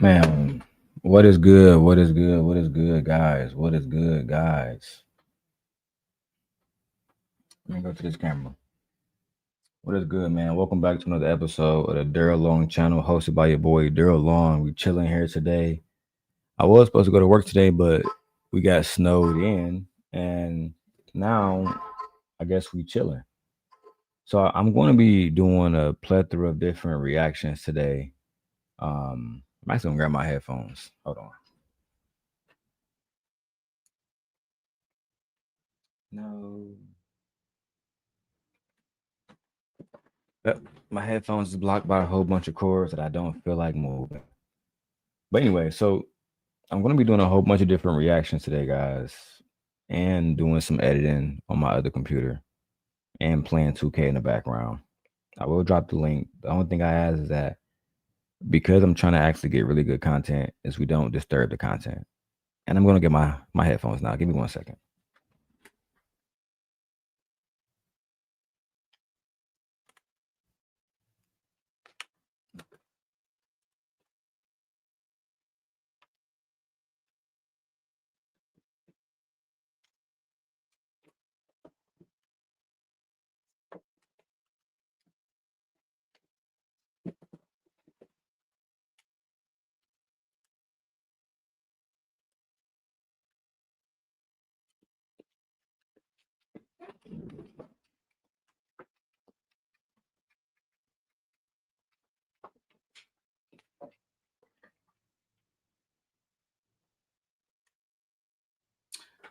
Man, what is good? What is good? What is good, guys? What is good, guys? Let me go to this camera. What is good, man? Welcome back to another episode of the Darrel Long channel, hosted by your boy Darrel Long. We chilling here today. I was supposed to go to work today, but we got snowed in, and now I guess we chilling. So I'm going to be doing a plethora of different reactions today. I'm actually gonna grab my headphones. Hold on. No. Yep. My headphones is blocked by a whole bunch of cords that I don't feel like moving. But anyway, so I'm gonna be doing a whole bunch of different reactions today, guys, and doing some editing on my other computer and playing 2K in the background. I will drop the link. The only thing I ask is that because I'm trying to actually get really good content, is we don't disturb the content. And I'm gonna get my headphones now. Give me 1 second.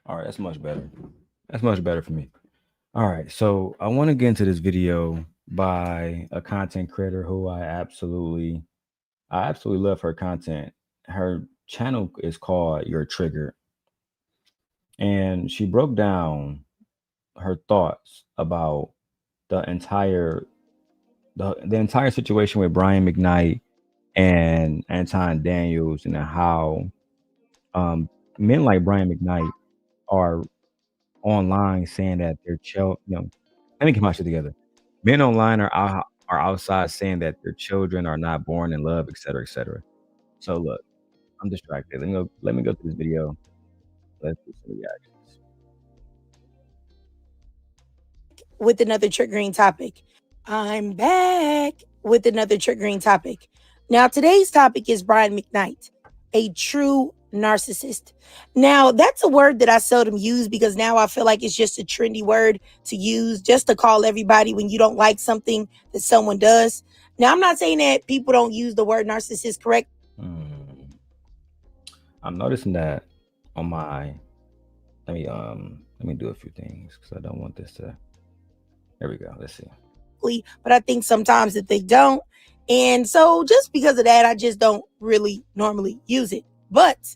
All right, that's much better. That's much better for me. All right, so I want to get into this video by a content creator who I absolutely love her content. Her channel is called Your Trigger, and she broke down her thoughts about the entire the entire situation with Brian McKnight and Anton Daniels, and how um, men like Brian McKnight are online saying that their child. No, let me get my shit together. Men online are outside saying that their children are not born in love, et cetera, et cetera. So look, I'm distracted. Let me go to this video. Let's do some reactions. With another triggering topic. I'm back with another triggering topic. Now, today's topic is Brian McKnight, a true narcissist. Now, that's a word that I seldom use because now I feel like it's just a trendy word to use just to call everybody when you don't like something that someone does. Now, I'm not saying that people don't use the word narcissist correct. Hmm. I'm noticing that on my let me do a few things because I don't want this to. There we go. Let's see. But I think sometimes that they don't. And so just because of that, I just don't really normally use it. But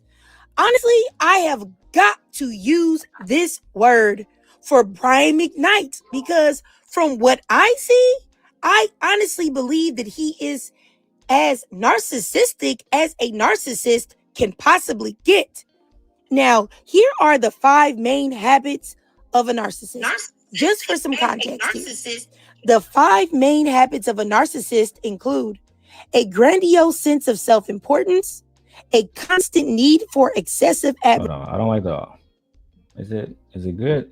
honestly, I have got to use this word for Brian McKnight because from what I see, I honestly believe that he is as narcissistic as a narcissist can possibly get. Now, here are the 5 main habits of a narcissist. Just for some context here. The 5 main habits of a narcissist include a grandiose sense of self importance, a constant need for excessive Hold on. I don't like the. Is it good?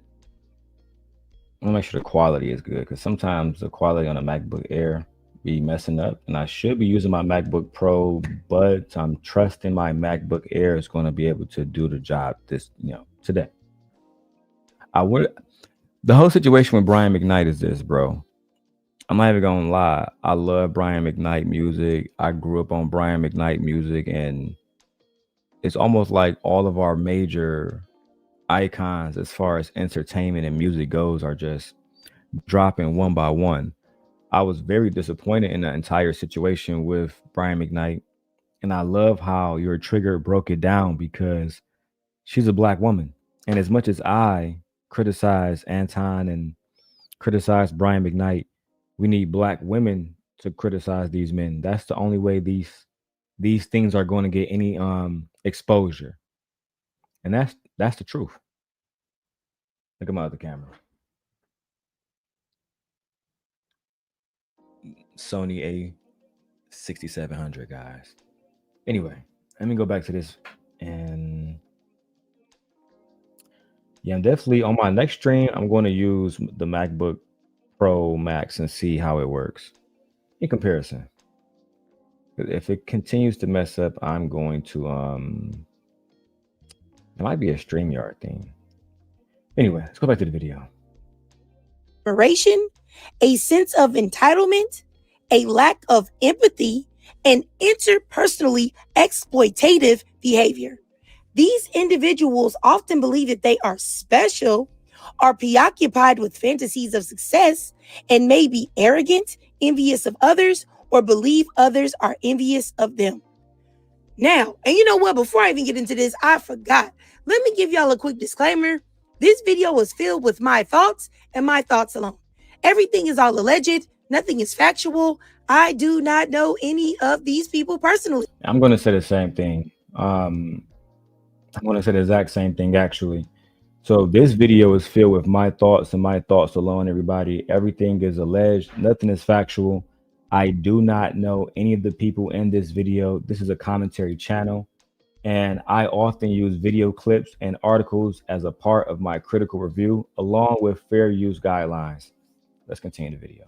I want to make sure the quality is good because sometimes the quality on a MacBook Air be messing up, and I should be using my MacBook Pro, but I'm trusting my MacBook Air is going to be able to do the job today. I would. The whole situation with Brian McKnight is this, bro. I'm not even gonna lie. I love Brian McKnight music. I grew up on Brian McKnight music, and it's almost like all of our major icons as far as entertainment and music goes are just dropping one by one. I was very disappointed in the entire situation with Brian McKnight, and I love how your trigger broke it down because she's a black woman, and as much as I criticize Anton and criticize Brian McKnight, we need black women to criticize these men. That's the only way these things are going to get any exposure, and that's the truth. Look at my other camera, Sony A 6700, guys. Anyway, Let me go back to this. And yeah, I'm definitely on my next stream. I'm going to use the MacBook Pro Max and see how it works in comparison. If it continues to mess up, I'm going to it might be a StreamYard thing. Anyway, let's go back to the video. Admiration, a sense of entitlement, a lack of empathy, and interpersonally exploitative behavior. These individuals often believe that they are special, are preoccupied with fantasies of success, and may be arrogant, envious of others, or believe others are envious of them. Now, and you know what? Before I even get into this, I forgot. Let me give y'all a quick disclaimer. This video was filled with my thoughts and my thoughts alone. Everything is all alleged. Nothing is factual. I do not know any of these people personally. I'm going to say the same thing. I'm going to say the exact same thing, actually. So this video is filled with my thoughts and my thoughts alone, everybody. Everything is alleged. Nothing is factual. I do not know any of the people in this video. This is a commentary channel. And I often use video clips and articles as a part of my critical review, along with fair use guidelines. Let's continue the video.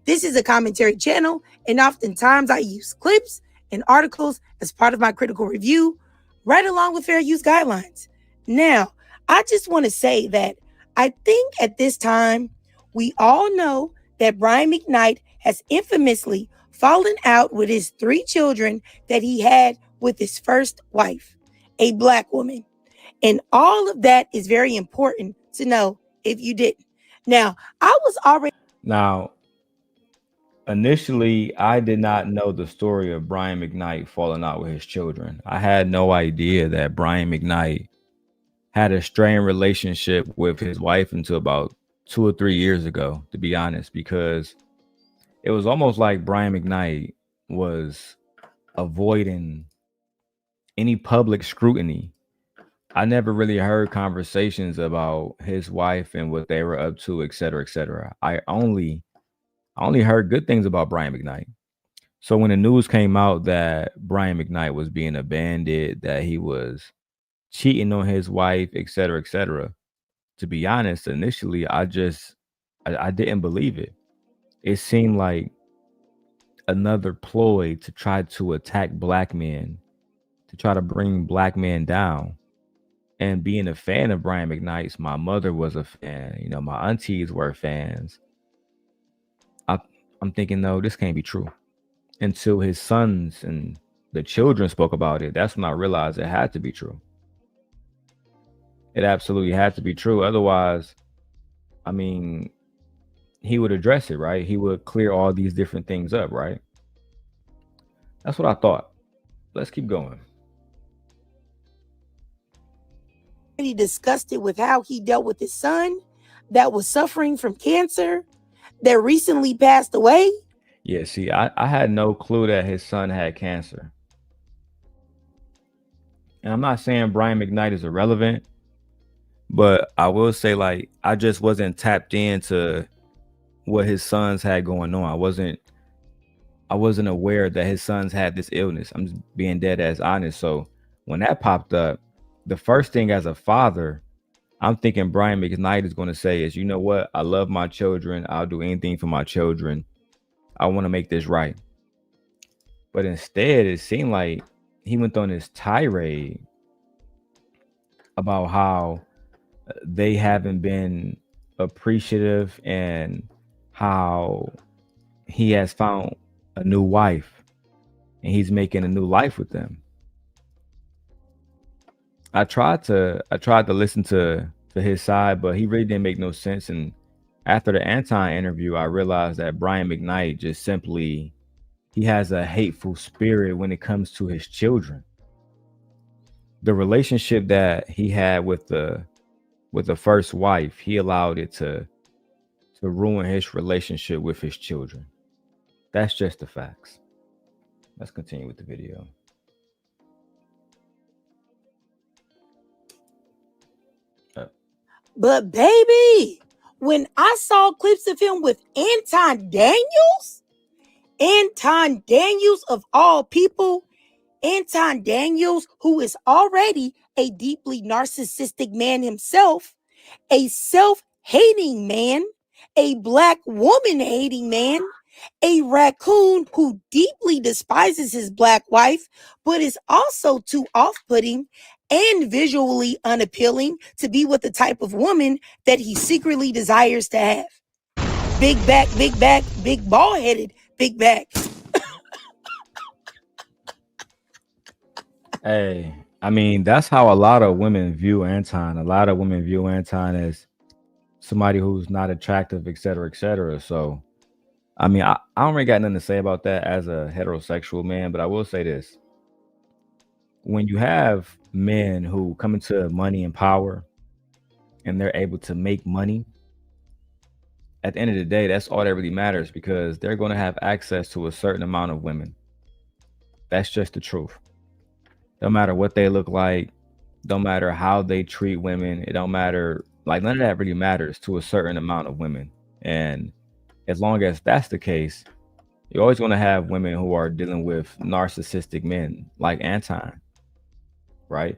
This is a commentary channel, and oftentimes I use clips and articles as part of my critical review, right along with fair use guidelines. Now, I just want to say that I think at this time, we all know that Brian McKnight has infamously fallen out with his 3 children that he had with his first wife, a Black woman. And all of that is very important to know if you didn't. Now, I was already... Now, initially, I did not know the story of Brian McKnight falling out with his children. I had no idea that Brian McKnight had a strained relationship with his wife until about 2 or 3 years ago, to be honest, because it was almost like Brian McKnight was avoiding any public scrutiny. I never really heard conversations about his wife and what they were up to, et cetera, et cetera. I only heard good things about Brian McKnight. So when the news came out that Brian McKnight was being abandoned, that he was cheating on his wife, et cetera, to be honest, initially I didn't believe it. It seemed like another ploy to try to attack Black men, to try to bring Black men down. And being a fan of Brian McKnight's, my mother was a fan, you know, my aunties were fans. I'm thinking, no, this can't be true. Until his sons and the children spoke about it, that's when I realized it had to be true. It absolutely had to be true. Otherwise, I mean, he would address it, right? He would clear all these different things up, right? That's what I thought. Let's keep going. He discussed it with how he dealt with his son that was suffering from cancer that recently passed away. Yeah, see, I had no clue that his son had cancer. And I'm not saying Brian McKnight is irrelevant, but I will say, like, I just wasn't tapped into what his sons had going on. I wasn't aware that his sons had this illness. I'm just being dead ass honest. So when that popped up, the first thing as a father, I'm thinking Brian McKnight is going to say is, you know what? I love my children. I'll do anything for my children. I want to make this right. But instead, it seemed like he went on this tirade about how they haven't been appreciative and how he has found a new wife and he's making a new life with them. I tried to listen to his side, but he really didn't make no sense. And after the Anton interview, I realized that Brian McKnight just simply, he has a hateful spirit when it comes to his children. The relationship that he had with the first wife, he allowed it to ruin his relationship with his children. That's just the facts. Let's continue with the video. But baby, when I saw clips of him with Anton Daniels, Anton Daniels, of all people, Anton Daniels, who is already a deeply narcissistic man himself, a self-hating man, a black woman-hating man, a raccoon who deeply despises his black wife, but is also too off-putting and visually unappealing to be with the type of woman that he secretly desires to have. Big back, big ball-headed, big back. Hey, I mean, that's how a lot of women view Anton. A lot of women view Anton as somebody who's not attractive, et cetera, et cetera. So, I mean, I don't really got nothing to say about that as a heterosexual man, but I will say this. When you have men who come into money and power and they're able to make money, at the end of the day, that's all that really matters because they're going to have access to a certain amount of women. That's just the truth. Don't matter what they look like, don't matter how they treat women, it don't matter. Like, none of that really matters to a certain amount of women. And as long as that's the case, you're always going to have women who are dealing with narcissistic men like Anton, right?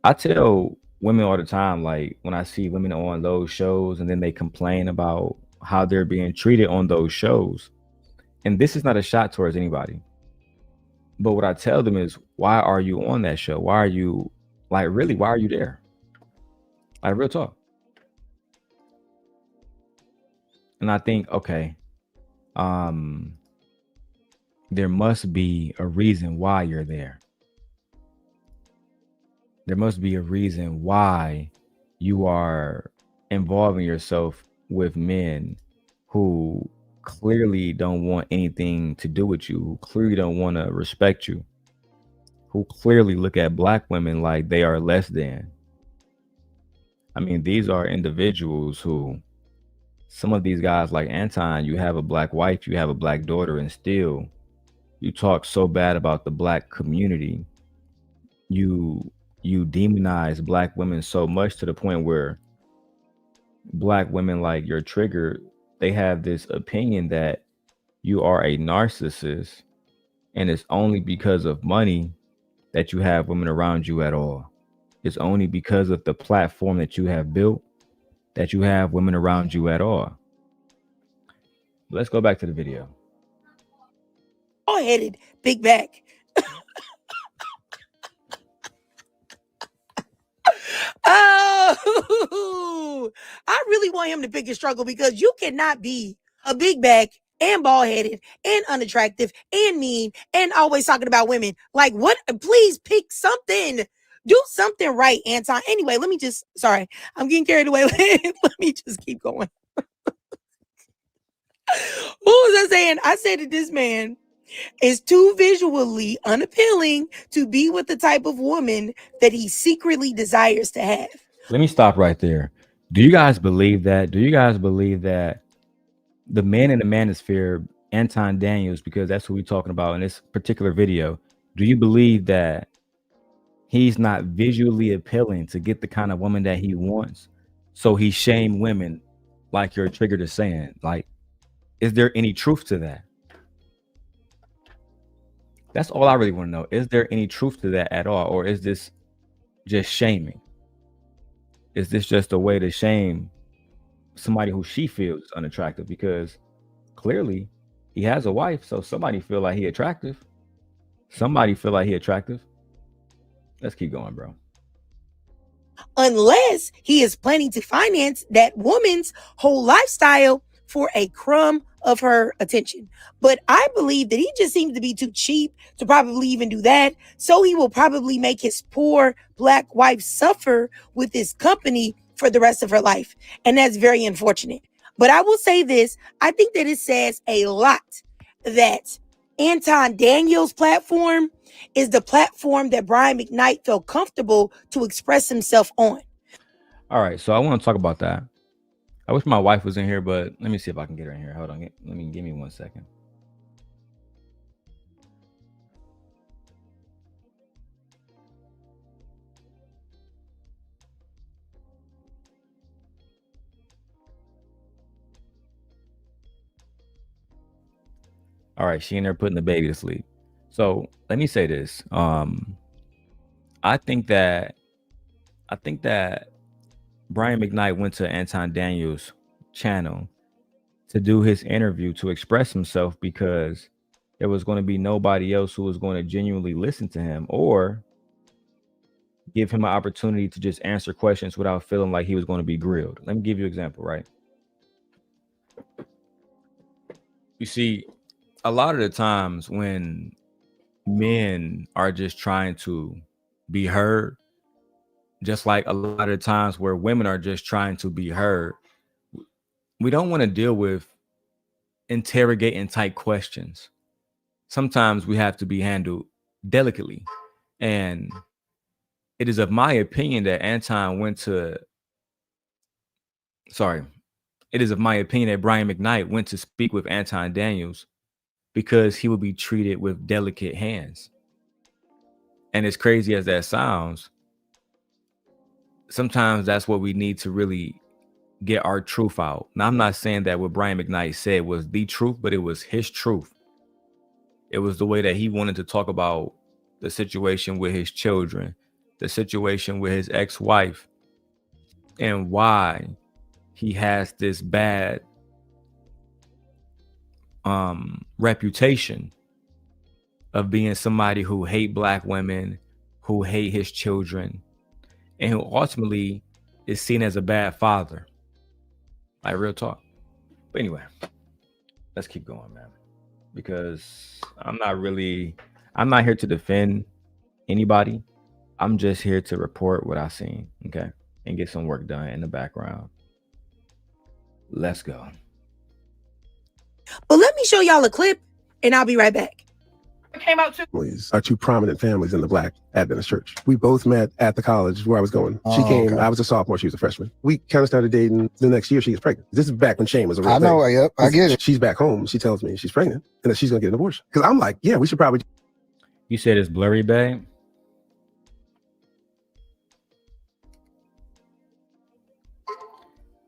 I tell women all the time, like when I see women on those shows and then they complain about how they're being treated on those shows. And this is not a shot towards anybody. But what I tell them is, why are you on that show? Why are you, like, really, why are you there? Like, real talk. And I think, okay, um, there must be a reason why you're there. There must be a reason why you are involving yourself with men who clearly don't want anything to do with you, who clearly don't want to respect you, who clearly look at black women like they are less than. I mean, these are individuals who, some of these guys like Anton, you have a black wife, you have a black daughter, and still you talk so bad about the black community. You demonize black women so much to the point where black women, like, your trigger, they have this opinion that you are a narcissist and it's only because of money that you have women around you at all. It's only because of the platform that you have built that you have women around you at all. Let's go back to the video. Ball-headed, big back. Oh, I really want him to pick a struggle because you cannot be a big back and bald headed and unattractive and mean and always talking about women. Like, what? Please pick something. Do something right, Anton. Anyway, sorry, I'm getting carried away. Let me just keep going. What was I saying? I said that this man is too visually unappealing to be with the type of woman that he secretly desires to have. Let me stop right there. Do you guys believe that? Do you guys believe that the man in the manosphere, Anton Daniels, because that's who we're talking about in this particular video, do you believe that he's not visually appealing to get the kind of woman that he wants? So he shamed women, like your trigger is saying. Like, is there any truth to that? That's all I really want to know. Is there any truth to that at all? Or is this just shaming? Is this just a way to shame somebody who she feels is unattractive? Because clearly he has a wife, so somebody feel like he attractive. Somebody feel like he attractive. Let's keep going, bro. Unless he is planning to finance that woman's whole lifestyle for a crumb of her attention. But I believe that he just seems to be too cheap to probably even do that. So he will probably make his poor black wife suffer with his company for the rest of her life. And that's very unfortunate. But I will say this, I think that it says a lot that Anton Daniels' platform is the platform that Brian McKnight felt comfortable to express himself on. All right, so I want to talk about that. I wish my wife was in here, but let me see if I can get her in here. Hold on, give me 1 second. All right, she in there putting the baby to sleep. So let me say this. I think that Brian McKnight went to Anton Daniels' channel to do his interview to express himself because there was going to be nobody else who was going to genuinely listen to him or give him an opportunity to just answer questions without feeling like he was going to be grilled. Let me give you an example, right? You see, a lot of the times when men are just trying to be heard, just like a lot of the times where women are just trying to be heard, we don't want to deal with interrogating type questions. Sometimes we have to be handled delicately. And it is of my opinion that it is of my opinion that Brian McKnight went to speak with Anton Daniels because he would be treated with delicate hands. And as crazy as that sounds, sometimes that's what we need to really get our truth out. Now, I'm not saying that what Brian McKnight said was the truth, but it was his truth. It was the way that he wanted to talk about the situation with his children, the situation with his ex-wife, and why he has this bad reputation of being somebody who hate black women, who hate his children, and who ultimately is seen as a bad father. Like, real talk. But anyway, let's keep going, man. Because I'm not here to defend anybody. I'm just here to report what I've seen, okay? And get some work done in the background. Let's go. But let me show y'all a clip, and I'll be right back. Came out too. Are two prominent families in the Black Adventist church. We both met at the college where I was going. She came, okay. I was a sophomore, she was a freshman. We kind of started dating. The next year she gets pregnant. This is back when shame was a real thing. I know, yep, I get it. She's back home. She tells me she's pregnant and that she's gonna get an abortion. Because I'm like, yeah, we should probably. You said it's blurry, babe?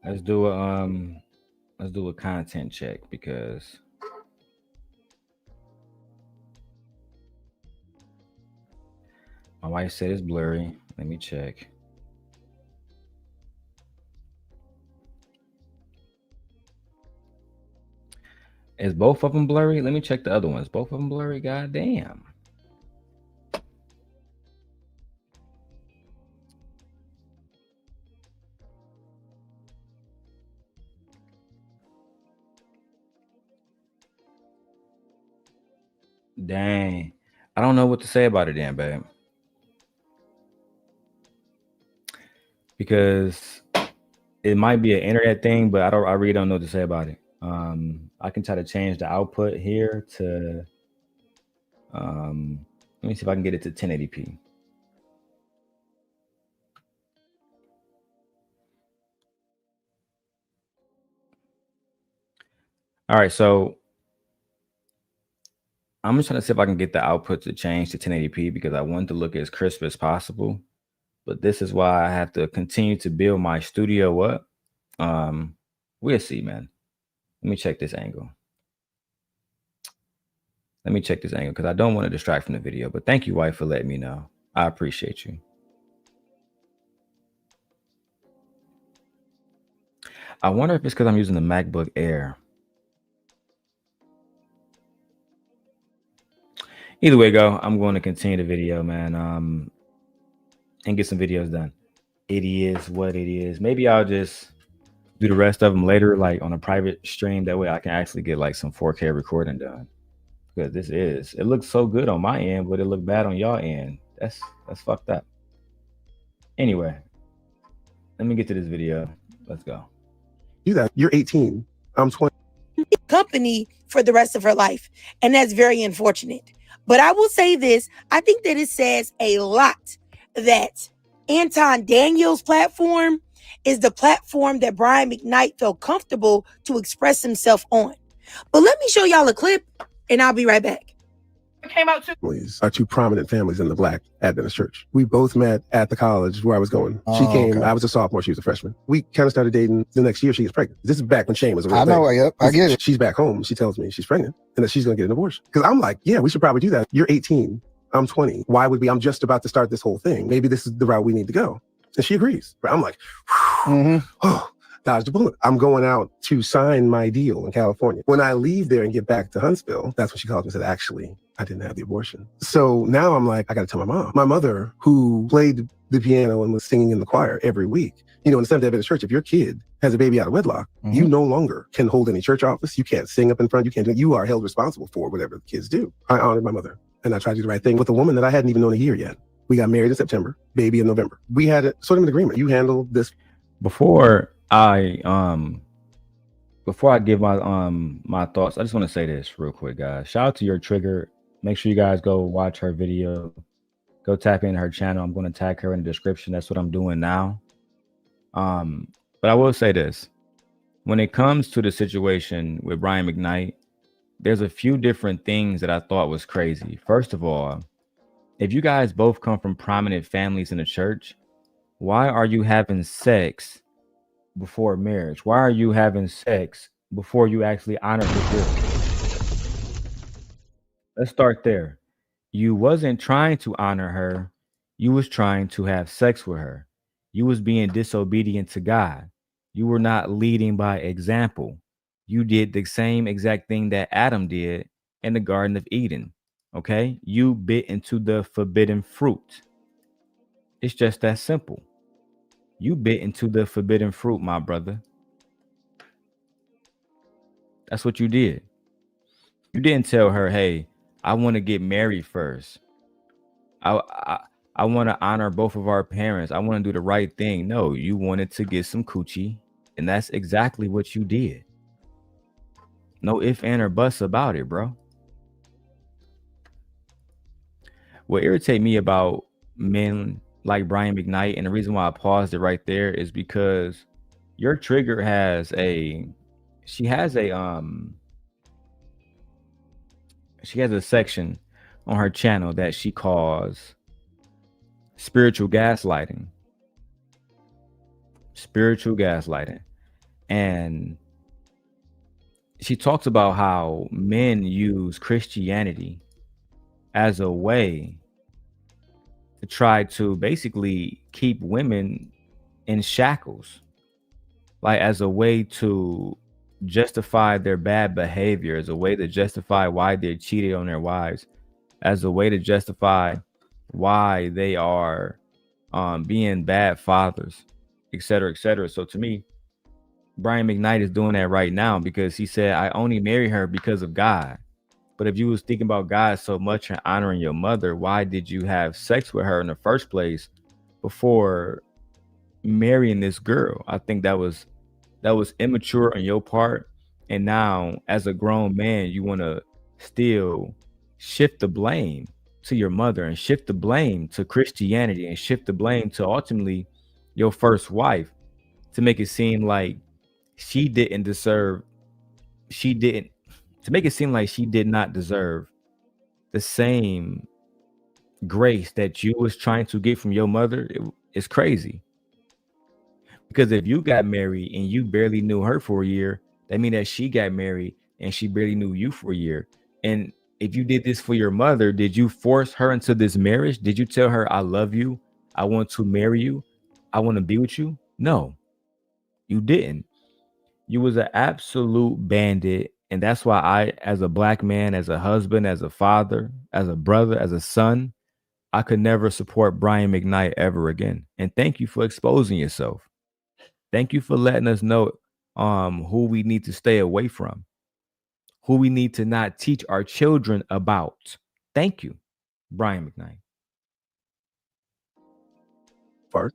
Let's do a content check because my wife said it's blurry. Let me check. Is both of them blurry? Let me check the other ones. Both of them blurry? God damn. Dang. I don't know what to say about it then, babe. Because it might be an internet thing, but I really don't know what to say about it. I can try to change the output here to let me see if I can get it to 1080p. All right, so I'm just trying to see if I can get the output to change to 1080p because I want to look as crisp as possible. But this is why I have to continue to build my studio up. We'll see, man. Let me check this angle. Let me check this angle because I don't want to distract from the video. But thank you, wife, for letting me know. I appreciate you. I wonder if it's because I'm using the MacBook Air. Either way, go. I'm going to continue the video, man, and get some videos done. It is what it is. Maybe I'll just do the rest of them later, like on a private stream. That way I can actually get like some 4K recording done. Because it looks so good on my end, but it looked bad on y'all end. That's fucked up. Anyway, let me get to this video. Let's go. You're 18. I'm 20. Company for the rest of her life. And that's very unfortunate. But I will say this, I think that it says a lot that Anton Daniels' platform is the platform that Brian McKnight felt comfortable to express himself on. But let me show y'all a clip and I'll be right back. came out to are two prominent families in the Black Adventist church. We both met at the college where I was going. She came, I was a sophomore, she was a freshman. We kind of started dating. The next year she gets pregnant. This is back when shame was a real thing. I know, yep, I get it. She's back home. She tells me she's pregnant and that she's going to get an abortion. Because I'm like, yeah, we should probably do that. You're 18. I'm 20. Why would we? I'm just about to start this whole thing. Maybe this is the route we need to go. And she agrees. But I'm like, oh, dodged a bullet. I'm going out to sign my deal in California. When I leave there and get back to Huntsville, that's when she called me and said, actually, I didn't have the abortion. So now I'm like, I got to tell my mom. My mother, who played the piano and was singing in the choir every week. You know, in the Seventh-day Adventist church, if your kid has a baby out of wedlock, you no longer can hold any church office. You can't sing up in front. You are held responsible for whatever the kids do. I honored my mother and I tried to do the right thing with a woman that I hadn't even known a year yet. We got married in September, baby in November. We had sort of an agreement. You handle this. Before I give my thoughts, I just want to say this real quick, guys. Shout out to Your Trigger. Make sure you guys go watch her video. Go tap in her channel. I'm going to tag her in the description. That's what I'm doing now. But I will say this. When it comes to the situation with Brian McKnight, there's a few different things that I thought was crazy. First of all, if you guys both come from prominent families in the church, why are you having sex before marriage? Why are you having sex before you actually honor the girl? Let's start there. You wasn't trying to honor her. You was trying to have sex with her. You was being disobedient to God. You were not leading by example. You did the same exact thing that Adam did in the Garden of Eden. Okay? You bit into the forbidden fruit. It's just that simple. You bit into the forbidden fruit, my brother. That's what you did. You didn't tell her, hey, I want to get married first. I want to honor both of our parents. I want to do the right thing. No, you wanted to get some coochie, and that's exactly what you did. No ifs, ands, or buts about it, bro. What irritates me about men like Brian McKnight, and the reason why I paused it right there is because Your Trigger has a section on her channel that she calls spiritual gaslighting. And she talks about how men use Christianity as a way to try to basically keep women in shackles, like as a way to justify their bad behavior, as a way to justify why they cheated on their wives, as a way to justify why they are being bad fathers, etc., etc. So to me, Brian McKnight is doing that right now because he said, I only marry her because of God. But if you was thinking about God so much and honoring your mother, why did you have sex with her in the first place before marrying this girl? I think that was immature on your part. And now as a grown man, you want to still shift the blame to your mother and shift the blame to Christianity and shift the blame to ultimately your first wife to make it seem like she did not deserve the same grace that you was trying to get from your mother. It's crazy. Because if you got married and you barely knew her for a year, that means that she got married and she barely knew you for a year. And if you did this for your mother, did you force her into this marriage? Did you tell her, I love you, I want to marry you, I want to be with you? No, you didn't. You was an absolute bandit. And that's why I, as a black man, as a husband, as a father, as a brother, as a son, I could never support Brian McKnight ever again. And thank you for exposing yourself. Thank you for letting us know who we need to stay away from, who we need to not teach our children about. Thank you, Brian McKnight.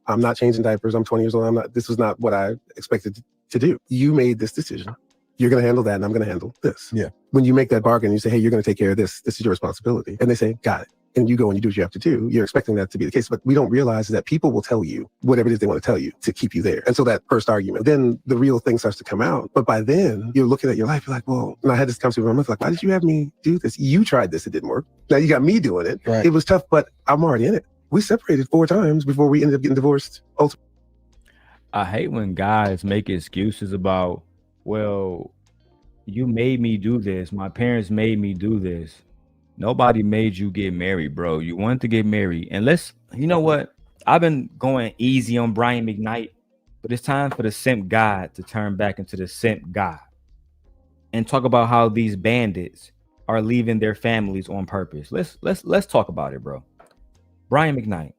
I'm not changing diapers. I'm 20 years old. This was not what I expected to do. You made this decision. You're going to handle that and I'm going to handle this. Yeah. When you make that bargain, you say, hey, you're going to take care of this. This is your responsibility. And they say, got it. and you go and you do what you have to do, you're expecting that to be the case. But we don't realize that people will tell you whatever it is they want to tell you to keep you there. And so that first argument, then the real thing starts to come out. But by then, you're looking at your life, you're like, well, and I had this conversation with my mother, like, why did you have me do this? You tried this, it didn't work. Now you got me doing it. Right. It was tough, but I'm already in it. We separated 4 times before we ended up getting divorced. I hate when guys make excuses about, well, you made me do this. My parents made me do this. Nobody made you get married, bro. You wanted to get married. And you know what? I've been going easy on Brian McKnight, but it's time for the simp God to turn back into the simp God and talk about how these bandits are leaving their families on purpose. Let's talk about it, bro. Brian McKnight,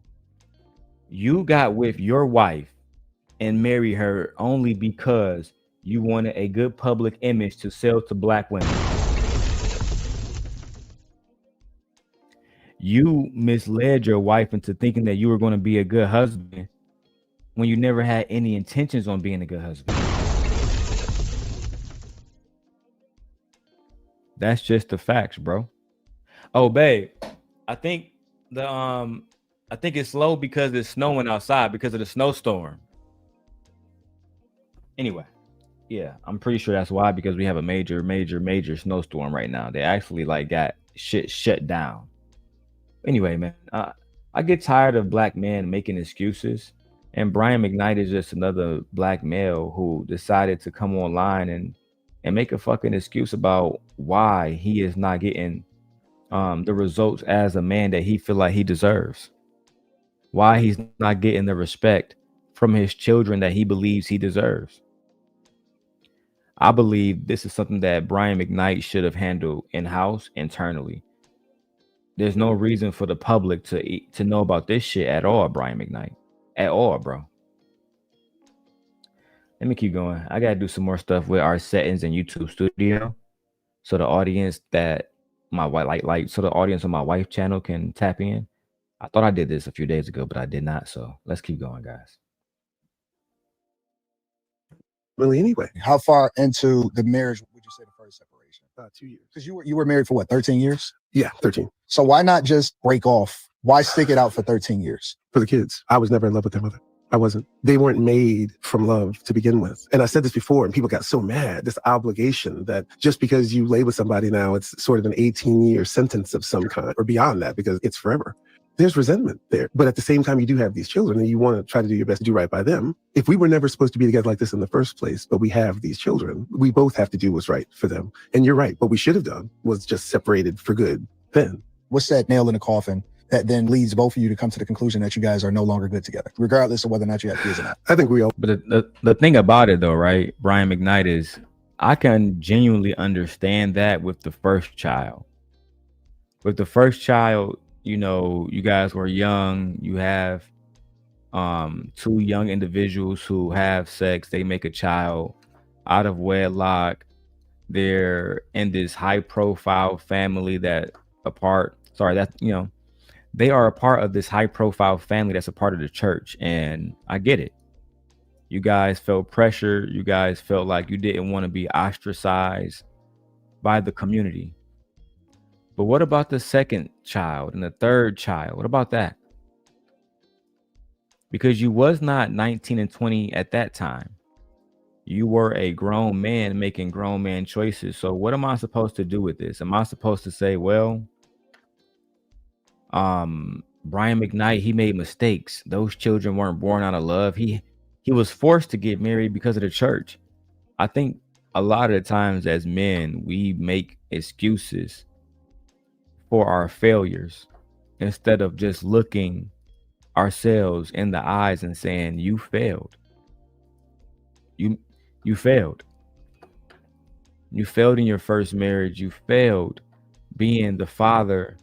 you got with your wife and married her only because you wanted a good public image to sell to black women. You misled your wife into thinking that you were going to be a good husband when you never had any intentions on being a good husband. That's just the facts, bro. Oh, babe, I think it's slow because it's snowing outside because of the snowstorm. Anyway, yeah, I'm pretty sure that's why, because we have a major snowstorm right now. They actually got shit shut down. Anyway, man, I get tired of black men making excuses, and Brian McKnight is just another black male who decided to come online and make a fucking excuse about why he is not getting the results as a man that he feel like he deserves, why he's not getting the respect from his children that he believes he deserves. I believe this is something that Brian McKnight should have handled in-house internally. There's no reason for the public to know about this shit at all, Brian McKnight. At all, bro. Let me keep going. I gotta do some more stuff with our settings in YouTube Studio, so the audience that so the audience on my wife channel can tap in. I thought I did this a few days ago, but I did not. So let's keep going, guys. Really, anyway. How far into the marriage would you say the first separation? 2 years. Because you were married for what, 13 years? Yeah, 13. So why not just break off? Why stick it out for 13 years? For the kids. I was never in love with their mother. I wasn't. They weren't made from love to begin with. And I said this before, and people got so mad, this obligation that just because you lay with somebody now, it's sort of an 18-year sentence of some kind, or beyond that, because it's forever. There's resentment there. But at the same time, you do have these children, and you want to try to do your best to do right by them. If we were never supposed to be together like this in the first place, but we have these children, we both have to do what's right for them. And you're right. What we should have done was just separated for good then. What's that nail in the coffin that then leads both of you to come to the conclusion that you guys are no longer good together, regardless of whether or not you have kids or not? I think we all. But the thing about it, though, right, Brian McKnight, is I can genuinely understand that with the first child. With the first child, you know, you guys were young. You have 2 young individuals who have sex. They make a child out of wedlock. They're in this high-profile family they are a part of this high-profile family that's a part of the church, and I get it. You guys felt pressure. You guys felt like you didn't want to be ostracized by the community. But what about the second child and the third child? What about that? Because you was not 19 and 20 at that time. You were a grown man making grown man choices. So what am I supposed to do with this? Am I supposed to say, well, Brian McKnight, he made mistakes. Those children weren't born out of love. He was forced to get married because of the church. I think a lot of the times as men, we make excuses for our failures instead of just looking ourselves in the eyes and saying, you failed. You failed. You failed in your first marriage. You failed being the father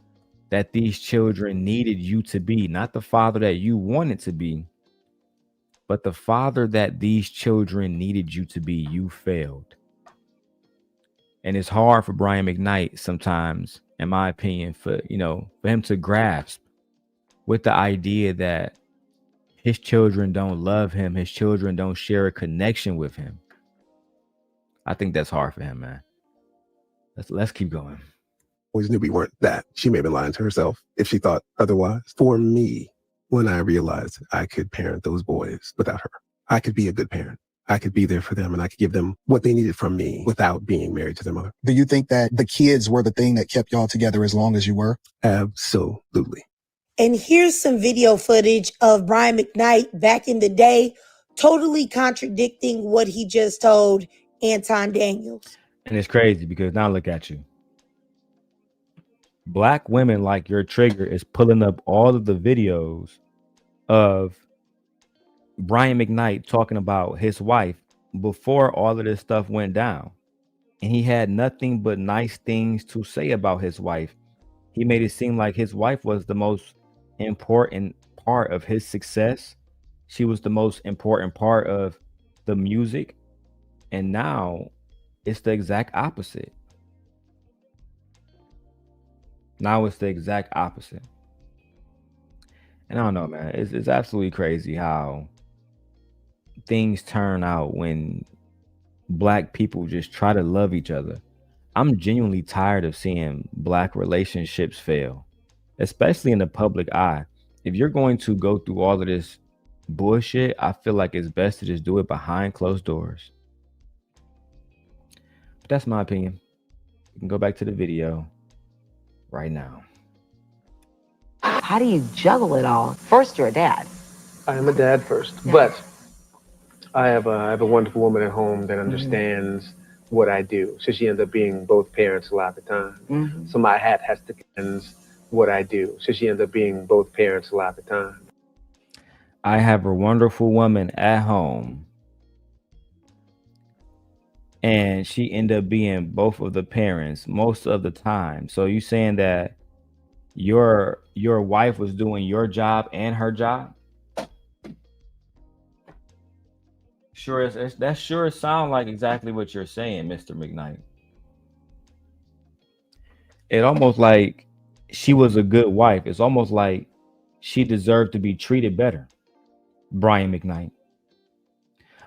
that these children needed you to be, not the father that you wanted to be, but the father that these children needed you to be. You failed. And it's hard for Brian McKnight sometimes, in my opinion, for him to grasp with the idea that his children don't love him, his children don't share a connection with him. I think that's hard for him, man. Let's keep going. always knew we weren't that. She may have been lying to herself if she thought otherwise. For me, when I realized I could parent those boys without her, I could be a good parent. I could be there for them and I could give them what they needed from me without being married to their mother. Do you think that the kids were the thing that kept y'all together as long as you were? Absolutely. And here's some video footage of Brian McKnight back in the day, totally contradicting what he just told Anton Daniels. And it's crazy because now look at you. Black women like your trigger is pulling up all of the videos of Brian McKnight talking about his wife before all of this stuff went down. And he had nothing but nice things to say about his wife. He made it seem like his wife was the most important part of his success. She was the most important part of the music. And now it's the exact opposite. Now it's the exact opposite. And I don't know, man. It's absolutely crazy how things turn out when Black people just try to love each other. I'm genuinely tired of seeing Black relationships fail, especially in the public eye. If you're going to go through all of this bullshit, I feel like it's best to just do it behind closed doors. But that's my opinion. You can go back to the video right now. How do you juggle it all? First, you're a dad. I am a dad first, but I have a wonderful woman at home that understands what I do. So she ends up being both parents a lot of the time. So my hat has to ends what I do. So she ends up being both parents a lot of the time. I have a wonderful woman at home, and she ended up being both of the parents most of the time. So you saying that your wife was doing your job and her job? Sure, that sure sounds like exactly what you're saying, Mr. McKnight. It almost like she was a good wife. It's almost like she deserved to be treated better. Brian McKnight.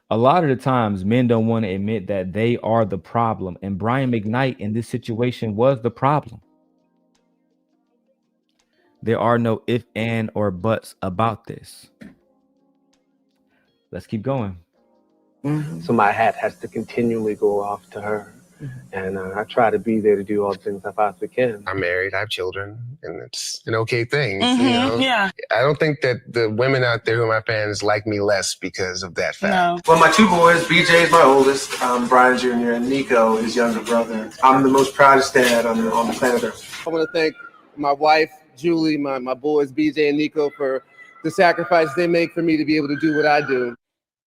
A lot of the times men don't want to admit that they are the problem, and Brian McKnight in this situation was the problem. There are no if, and, or buts about this. Let's keep going. So my hat has to continually go off to her. And I try to be there to do all the things I possibly can. I'm married, I have children, and it's an okay thing. You know? Yeah. I don't think that the women out there who are my fans like me less because of that fact. No. Well, my two boys, BJ is my oldest, Brian Jr., and Nico, his younger brother. I'm the most proudest dad on the planet Earth. I want to thank my wife, Julie, my boys, BJ and Nico, for the sacrifice they make for me to be able to do what I do.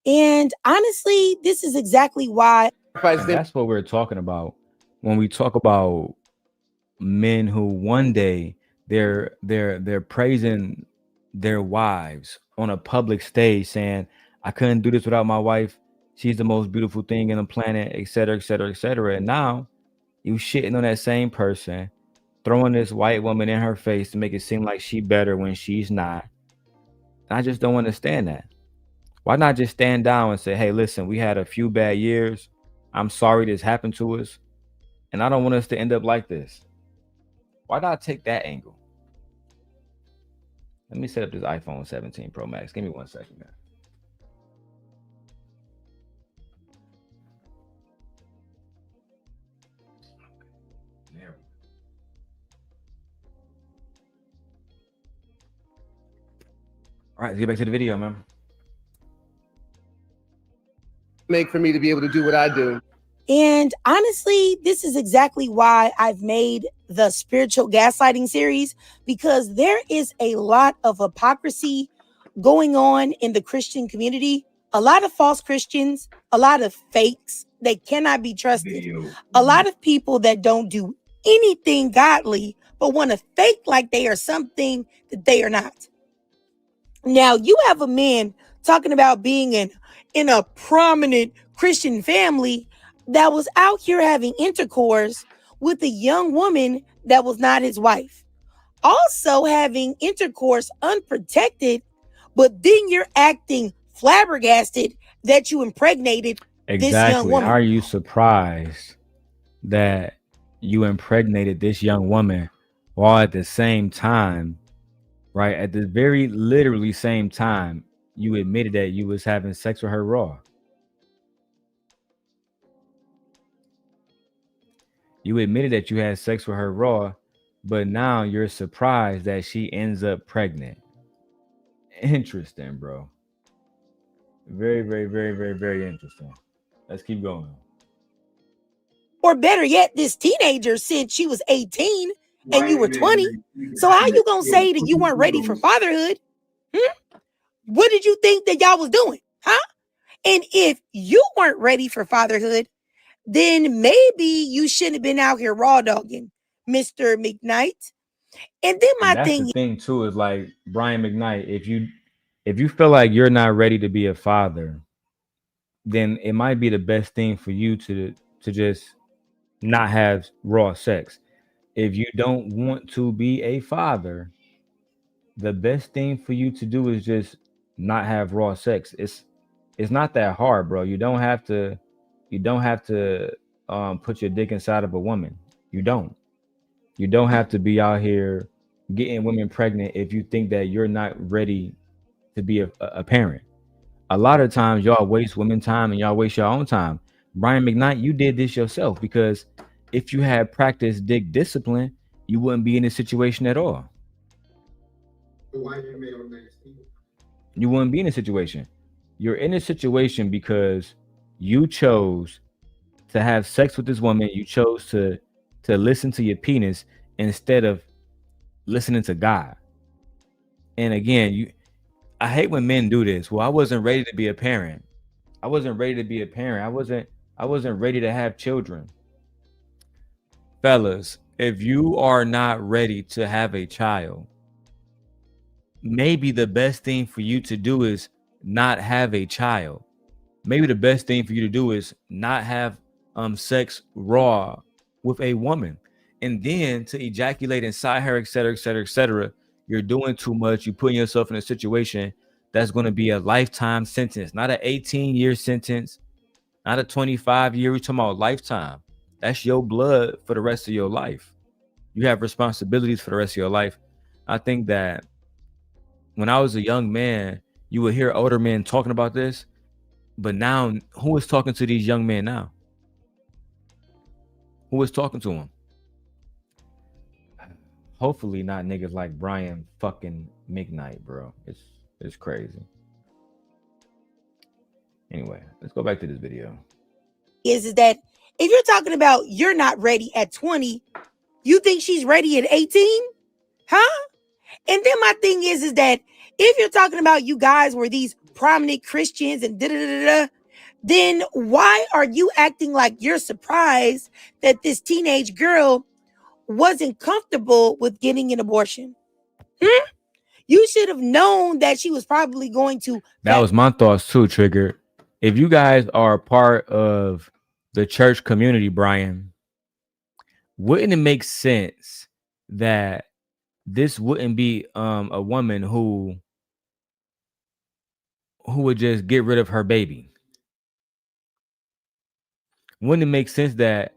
And honestly, this is exactly why. That's what we're talking about when we talk about men who one day they're praising their wives on a public stage, saying, I couldn't do this without my wife. She's the most beautiful thing in the planet, etc., etc., etc. And now you shitting on that same person, throwing this white woman in her face to make it seem like she better when she's not. And I just don't understand that. Why not just stand down and say, hey, listen, we had a few bad years. I'm sorry this happened to us, and I don't want us to end up like this. Why not take that angle? Let me set up this iPhone 17 Pro Max. Give me 1 second, man. All right, let's get back to the video, man. Make for me to be able to do what I do. And honestly, this is exactly why I've made the spiritual gaslighting series, because there is a lot of hypocrisy going on in the Christian community. A lot of false Christians, a lot of fakes that cannot be trusted. A lot of people that don't do anything godly, but want to fake like they are something that they are not. Now, you have a man talking about being in a prominent Christian family that was out here having intercourse with a young woman that was not his wife. Also having intercourse unprotected, but then you're acting flabbergasted that you impregnated this young woman. Are you surprised that you impregnated this young woman while at the same time, right, at the very literally same time, you admitted that you was having sex with her raw. You admitted that you had sex with her raw, but now you're surprised that she ends up pregnant. Interesting, bro. Very, very, very, very, very interesting. Let's keep going. Or better yet, this teenager said she was 18 and you were 20. So how you gonna say that you weren't ready for fatherhood? What did you think that y'all was doing? Huh? And if you weren't ready for fatherhood, then maybe you shouldn't have been out here raw dogging Mr. McKnight. And then my that's thing the thing too is like Brian McKnight, if you feel like you're not ready to be a father, then it might be the best thing for you to just not have raw sex. If you don't want to be a father, the best thing for you to do is just not have raw sex. It's not that hard, bro. You don't have to put your dick inside of a woman. You don't have to be out here getting women pregnant if you think that you're not ready to be a parent. A lot of times y'all waste women time and y'all waste your own time. Brian McKnight, you did this yourself, because if you had practiced dick discipline, you wouldn't be in this situation at all. You wouldn't be in a situation. You're in a situation because you chose to have sex with this woman. You chose to listen to your penis instead of listening to God. And again, I hate when men do this. Well, I wasn't ready to be a parent. I wasn't ready to be a parent. I wasn't ready to have children. Fellas, if you are not ready to have a child, maybe the best thing for you to do is not have a child. Maybe the best thing for you to do is not have sex raw with a woman, and then to ejaculate inside her, etc., etc., etc. You're doing too much. You're putting yourself in a situation that's going to be a lifetime sentence, not an 18-year sentence, not a 25-year. We're talking about lifetime. That's your blood for the rest of your life. You have responsibilities for the rest of your life. I think that when I was a young man, you would hear older men talking about this, but now who is talking to these young men now? Who is talking to them? Hopefully not niggas like Brian fucking McKnight, bro. It's crazy. Anyway, let's go back to this video. is that if you're talking about you're not ready at 20, you think she's ready at 18? Huh? And then my thing is that if you're talking about you guys were these prominent Christians and then why are you acting like you're surprised that this teenage girl wasn't comfortable with getting an abortion? You should have known that she was probably going to. That was my thoughts too, Trigger. If you guys are a part of the church community, Brian, wouldn't it make sense that this wouldn't be a woman who would just get rid of her baby? Wouldn't it make sense that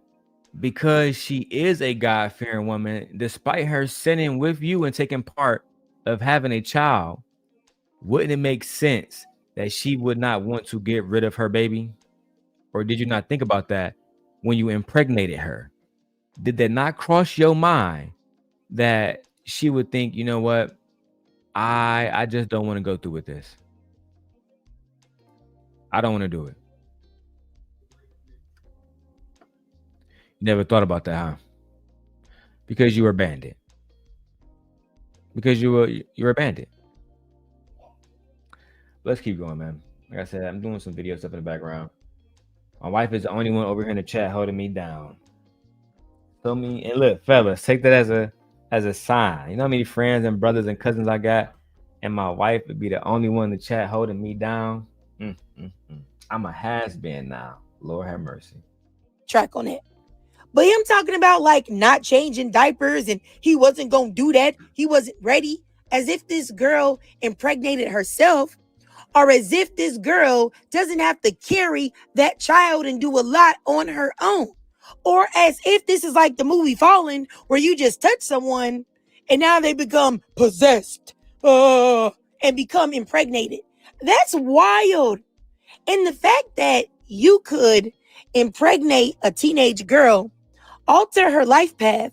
because she is a God-fearing woman, despite her sinning with you and taking part of having a child, wouldn't it make sense that she would not want to get rid of her baby? Or did you not think about that when you impregnated her? Did that not cross your mind that she would think, you know what, I just don't want to go through with this. I don't want to do it. You never thought about that, huh? Because you were a bandit. Because you're a bandit. Let's keep going, man. Like I said, I'm doing some video stuff in the background. My wife is the only one over here in the chat holding me down. Feel me? And look, fellas, take that as a sign. You know how many friends and brothers and cousins I got? And my wife would be the only one in the chat holding me down. I'm a has-been now. Lord have mercy. Track on it. But him talking about like not changing diapers and he wasn't going to do that. He wasn't ready. As if this girl impregnated herself, or as if this girl doesn't have to carry that child and do a lot on her own. Or as if this is like the movie Fallen, where you just touch someone and now they become possessed and become impregnated. That's wild. And the fact that you could impregnate a teenage girl, alter her life path,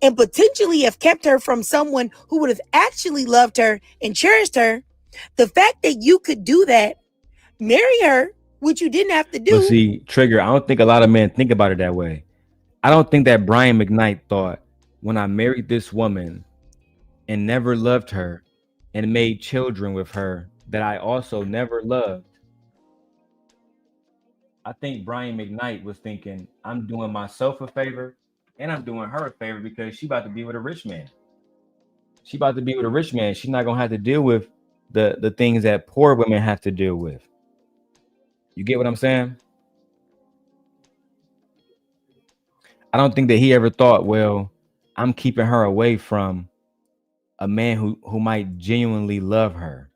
and potentially have kept her from someone who would have actually loved her and cherished her, the fact that you could do that, marry her, which you didn't have to do. But see, Trigger, I don't think a lot of men think about it that way. I don't think that Brian McKnight thought, when I married this woman and never loved her and made children with her, that I also never loved. I think Brian McKnight was thinking, I'm doing myself a favor and I'm doing her a favor because she about to be with a rich man. She about to be with a rich man. She's not gonna have to deal with the things that poor women have to deal with. You get what I'm saying? I don't think that he ever thought, well, I'm keeping her away from a man who might genuinely love her.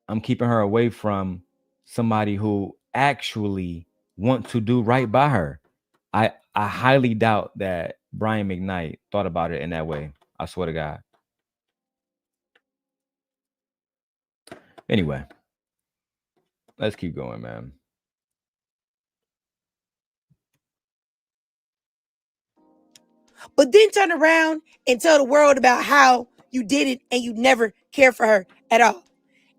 I'm keeping her away from somebody who actually wants to do right by her. I highly doubt that Brian McKnight thought about it in that way. I swear to God. Anyway, let's keep going, man. But then turn around and tell the world about how you did it and you never cared for her at all.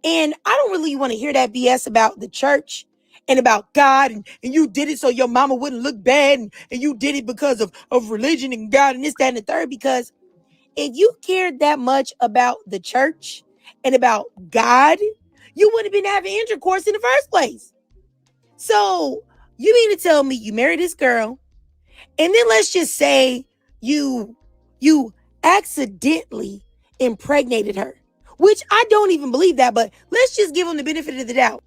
And I don't really want to hear that BS about the church and about God and you did it so your mama wouldn't look bad and you did it because of religion and God and this, that, and the third. Because if you cared that much about the church and about God, you wouldn't have been having intercourse in the first place. So you mean to tell me you married this girl and then let's just say you accidentally impregnated her, which I don't even believe that, but let's just give them the benefit of the doubt.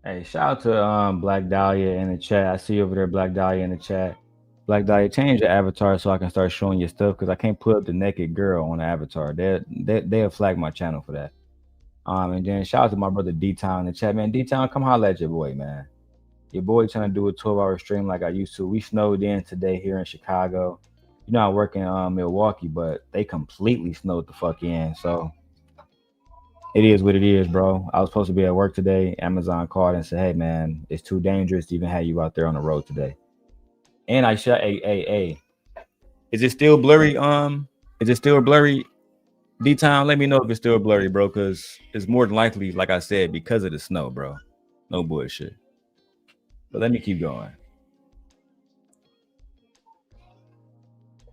Hey, shout out to Black Dahlia in the chat. I see you over there, Black Dahlia in the chat. Black Dahlia, change your avatar so I can start showing you stuff because I can't put up the naked girl on the avatar. They'll flag my channel for that. And then shout out to my brother D-Town in the chat, man. D-Town, come holler at your boy, man. Your boy trying to do a 12-hour stream like I used to. We snowed in today here in Chicago. You know, I work in Milwaukee, but they completely snowed the fuck in. So it is what it is, bro. I was supposed to be at work today. Amazon called and said, hey, man, it's too dangerous to even have you out there on the road today. And I shot a. Is it still blurry? Is it still blurry? D-Town, let me know if it's still blurry, bro, because it's more than likely, like I said, because of the snow, bro. No bullshit. But let me keep going.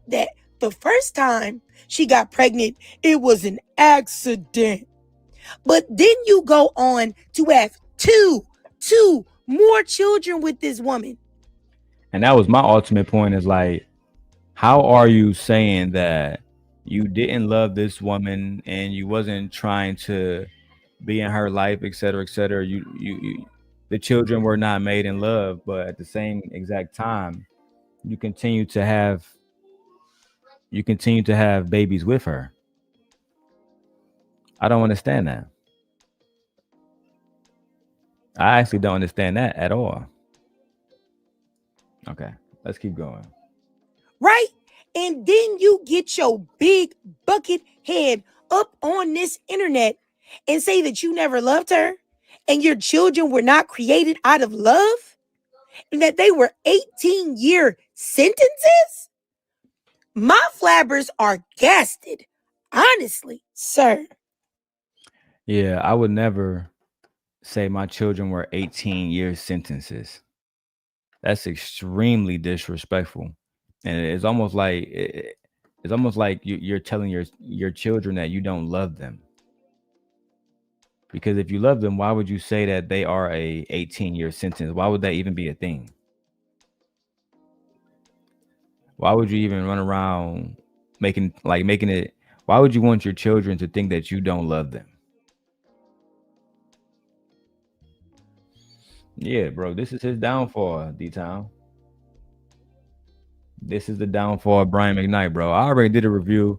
That the first time she got pregnant, it was an accident. But then you go on to have two more children with this woman. And that was my ultimate point is like, how are you saying that you didn't love this woman and you wasn't trying to be in her life, et cetera, et cetera? You the children were not made in love, but at the same exact time, you continue to have babies with her. I don't understand that. I actually don't understand that at all. Okay, let's keep going. Right? And then you get your big bucket head up on this internet and say that you never loved her and your children were not created out of love and that they were 18-year sentences? My flabbers are gasted. Honestly, sir. Yeah, I would never say my children were 18-year sentences. That's extremely disrespectful. And it's almost like you're telling your children that you don't love them. Because if you love them, why would you say that they are a 18-year sentence? Why would that even be a thing? Why would you even run around making it? Why would you want your children to think that you don't love them? Yeah, bro, this is his downfall, D-Town. This is the downfall of Brian McKnight, bro. I already did a review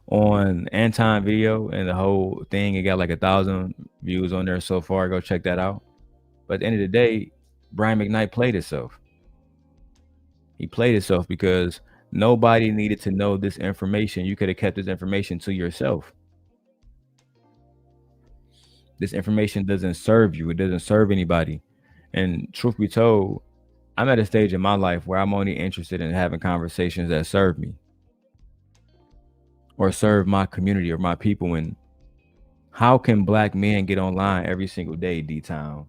on Anton video and the whole thing. It got like 1,000 views on there so far. Go check that out. But at the end of the day, Brian McKnight played himself. He played himself because nobody needed to know this information. You could have kept this information to yourself. This information doesn't serve you. It doesn't serve anybody. And truth be told, I'm at a stage in my life where I'm only interested in having conversations that serve me or serve my community or my people. And how can black men get online every single day, D-Town,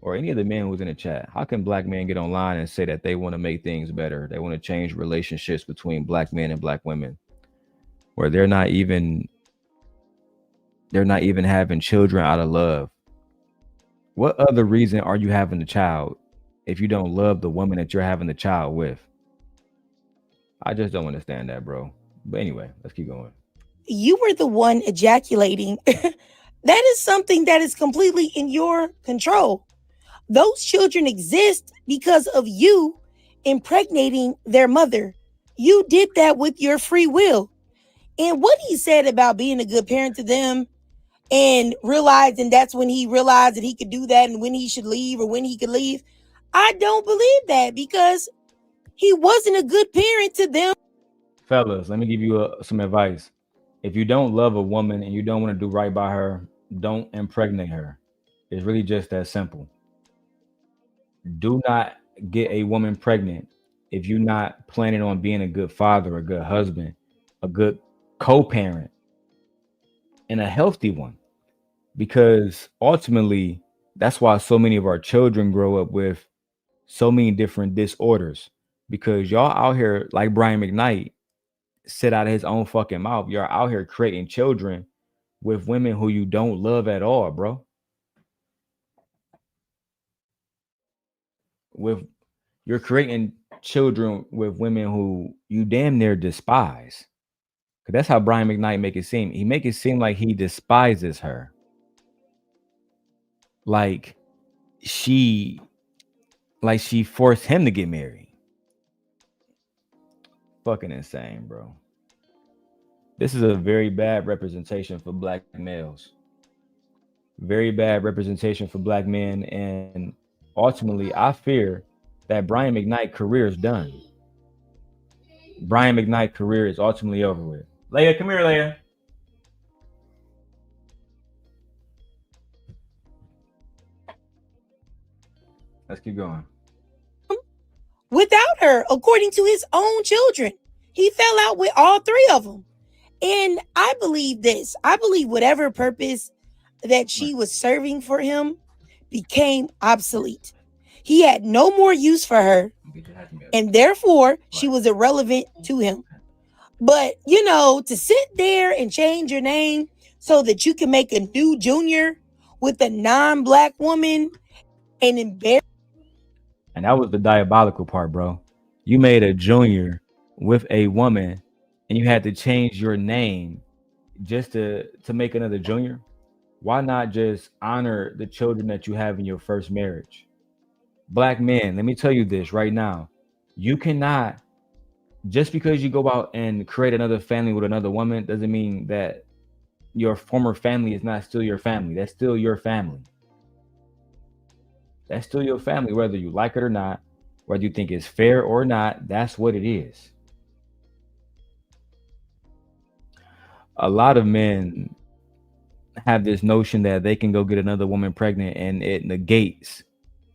or any of the men who's in the chat? How can black men get online and say that they want to make things better? They want to change relationships between black men and black women, where they're not even having children out of love. What other reason are you having a child if you don't love the woman that you're having the child with? I just don't understand that, bro. But anyway, let's keep going. You were the one ejaculating. That is something that is completely in your control. Those children exist because of you impregnating their mother. You did that with your free will. And what he said about being a good parent to them and realizing that's when he realized that he could do that and when he should leave or when he could leave, I don't believe that because he wasn't a good parent to them. Fellas, let me give you some advice. If you don't love a woman and you don't want to do right by her, don't impregnate her. It's really just that simple. Do not get a woman pregnant if you're not planning on being a good father, a good husband, a good co-parent, and a healthy one. Because ultimately, that's why so many of our children grow up with so many different disorders. Because y'all out here, like Brian McKnight said out of his own fucking mouth, you're out here creating children with women who you don't love at all, bro. You're creating children with women who you damn near despise. Cause that's how Brian McKnight make it seem. He make it seem like he despises her. Like she forced him to get married. Fucking insane, bro. This is a very bad representation for black males. Very bad representation for black men. And ultimately, I fear that Brian McKnight's career is done. Brian McKnight's career is ultimately over with. Leia, come here, Leia. Let's keep going. Without her, according to his own children, he fell out with all three of them. And I believe this. I believe whatever purpose that she was serving for him became obsolete. He had no more use for her, and therefore she was irrelevant to him. But, you know, to sit there and change your name so that you can make a new junior with a non-black woman and embarrass. And that was the diabolical part, bro. You made a junior with a woman and you had to change your name just to make another junior. Why not just honor the children that you have in your first marriage? Black men, let me tell you this right now. You cannot, just because you go out and create another family with another woman doesn't mean that your former family is not still your family. That's still your family. That's still your family, whether you like it or not, whether you think it's fair or not, that's what it is. A lot of men have this notion that they can go get another woman pregnant and it negates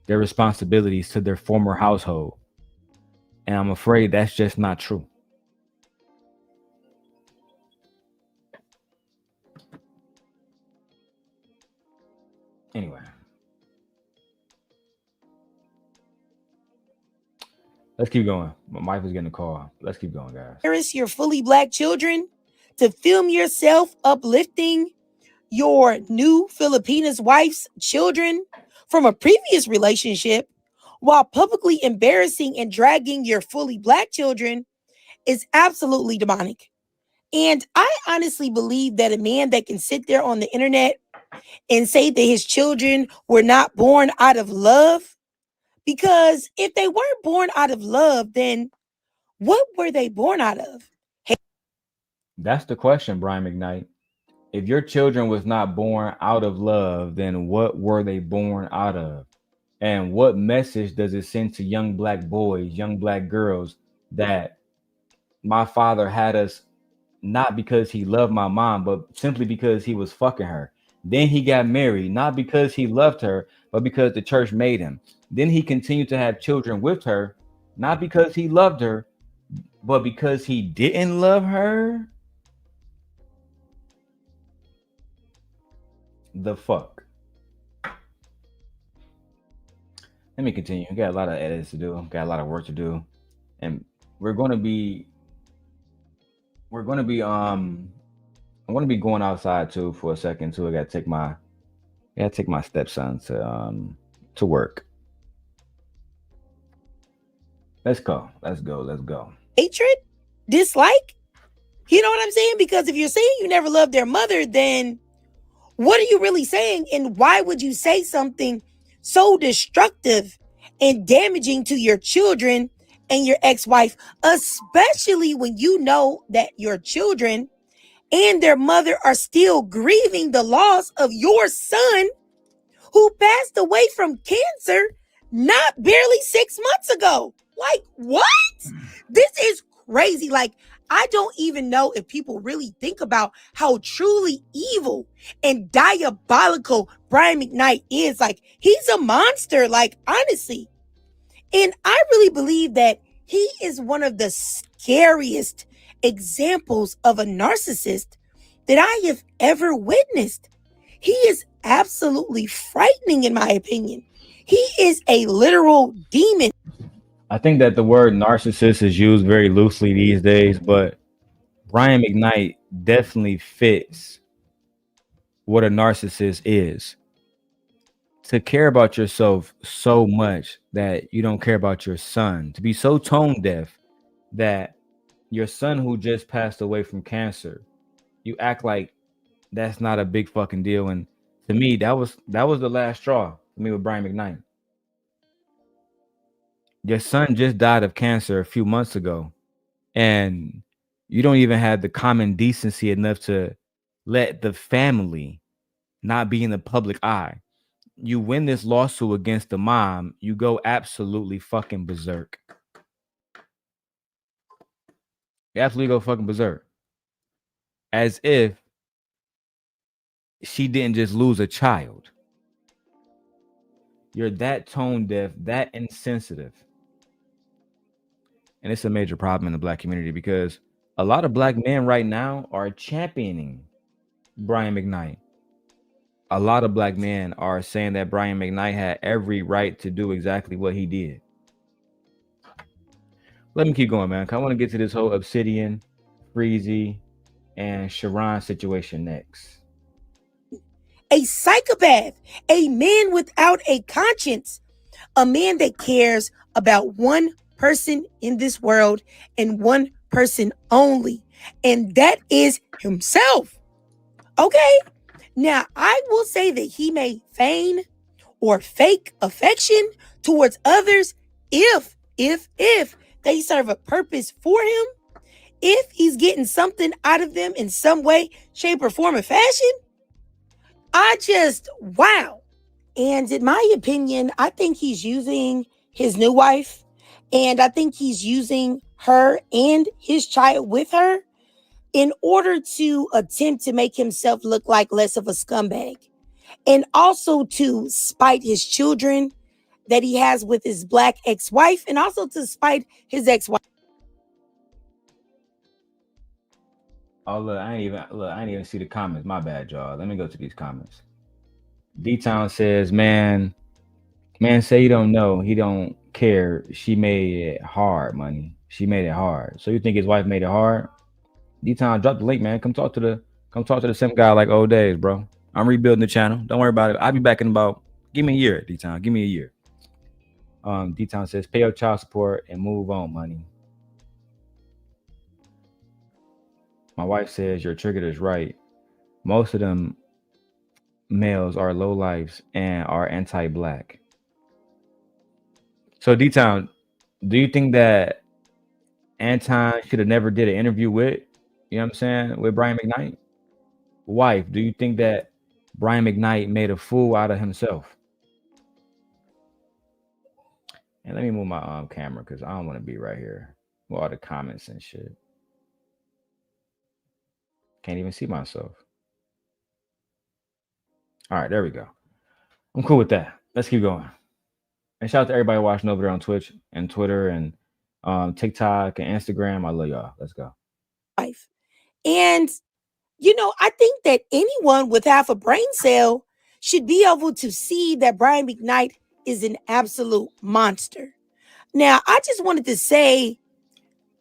their responsibilities to their former household. And I'm afraid that's just not true. Anyway. Let's keep going. My wife is getting a call. Let's keep going, guys. Embarrass your fully black children, to film yourself uplifting your new Filipina's wife's children from a previous relationship while publicly embarrassing and dragging your fully black children is absolutely demonic. And I honestly believe that a man that can sit there on the internet and say that his children were not born out of love, because if they weren't born out of love, then what were they born out of? That's the question, Brian McKnight. If your children was not born out of love, then what were they born out of? And what message does it send to young black boys, young black girls, that my father had us not because he loved my mom, but simply because he was fucking her. Then he got married, not because he loved her, but because the church made him. Then he continued to have children with her, not because he loved her, but because he didn't love her. The fuck. Let me continue. We got a lot of edits to do, got a lot of work to do, and we're gonna be I'm gonna be going outside too for a second too. I gotta take my stepson to work. Let's go. Hatred? Dislike? You know what I'm saying? Because if you're saying you never loved their mother, then what are you really saying? And why would you say something so destructive and damaging to your children and your ex-wife, especially when you know that your children and their mother are still grieving the loss of your son who passed away from cancer not barely 6 months ago? Like, what? This is crazy. Like, I don't even know if people really think about how truly evil and diabolical Brian McKnight is. Like, he's a monster, like, honestly. And I really believe that he is one of the scariest examples of a narcissist that I have ever witnessed. He is absolutely frightening, in my opinion. He is a literal demon. I think that the word narcissist is used very loosely these days, but Brian McKnight definitely fits what a narcissist is. To care about yourself so much that you don't care about your son, to be so tone deaf that your son who just passed away from cancer, you act like that's not a big fucking deal. And to me, that was the last straw for me with Brian McKnight. Your son just died of cancer a few months ago, and you don't even have the common decency enough to let the family not be in the public eye. You win this lawsuit against the mom, you go absolutely fucking berserk. You absolutely go fucking berserk. As if she didn't just lose a child. You're that tone deaf, that insensitive. And it's a major problem in the black community because a lot of black men right now are championing Brian McKnight. A lot of black men are saying that Brian McKnight had every right to do exactly what he did. Let me keep going, man. I want to get to this whole Obsidian, Freezy, and Sharon situation next. A psychopath, a man without a conscience, a man that cares about one person in this world and one person only, and that is himself. Okay? Now, I will say that he may feign or fake affection towards others if they serve a purpose for him, if he's getting something out of them in some way, shape, or form of fashion. Wow. And in my opinion, I think he's using his new wife, and I think he's using her and his child with her in order to attempt to make himself look like less of a scumbag, and also to spite his children that he has with his black ex-wife, and also to spite his ex-wife. Oh, look, I ain't even see the comments. My bad, y'all. Let me go to these comments. D-Town says, man, say you don't know. He don't care. She made it hard, money. She made it hard. So you think his wife made it hard? D-Town, drop the link, man. Come talk to the same guy like old days, bro. I'm rebuilding the channel. Don't worry about it. I'll be back in about, give me a year, D-Town. Give me a year. D-Town says, pay your child support and move on, money. My wife says your trigger is right. Most of them males are low lives and are anti-black. So D-Town, do you think that Anton should have never did an interview with, you know what I'm saying, with Brian McKnight? Wife, do you think that Brian McKnight made a fool out of himself? And let me move my camera because I don't want to be right here with all the comments and shit. Can't even see myself. All right, there we go. I'm cool with that. Let's keep going. And shout out to everybody watching over there on Twitch and Twitter and TikTok and Instagram. I love y'all. Let's go. And, you know, I think that anyone with half a brain cell should be able to see that Brian McKnight is an absolute monster. Now, I just wanted to say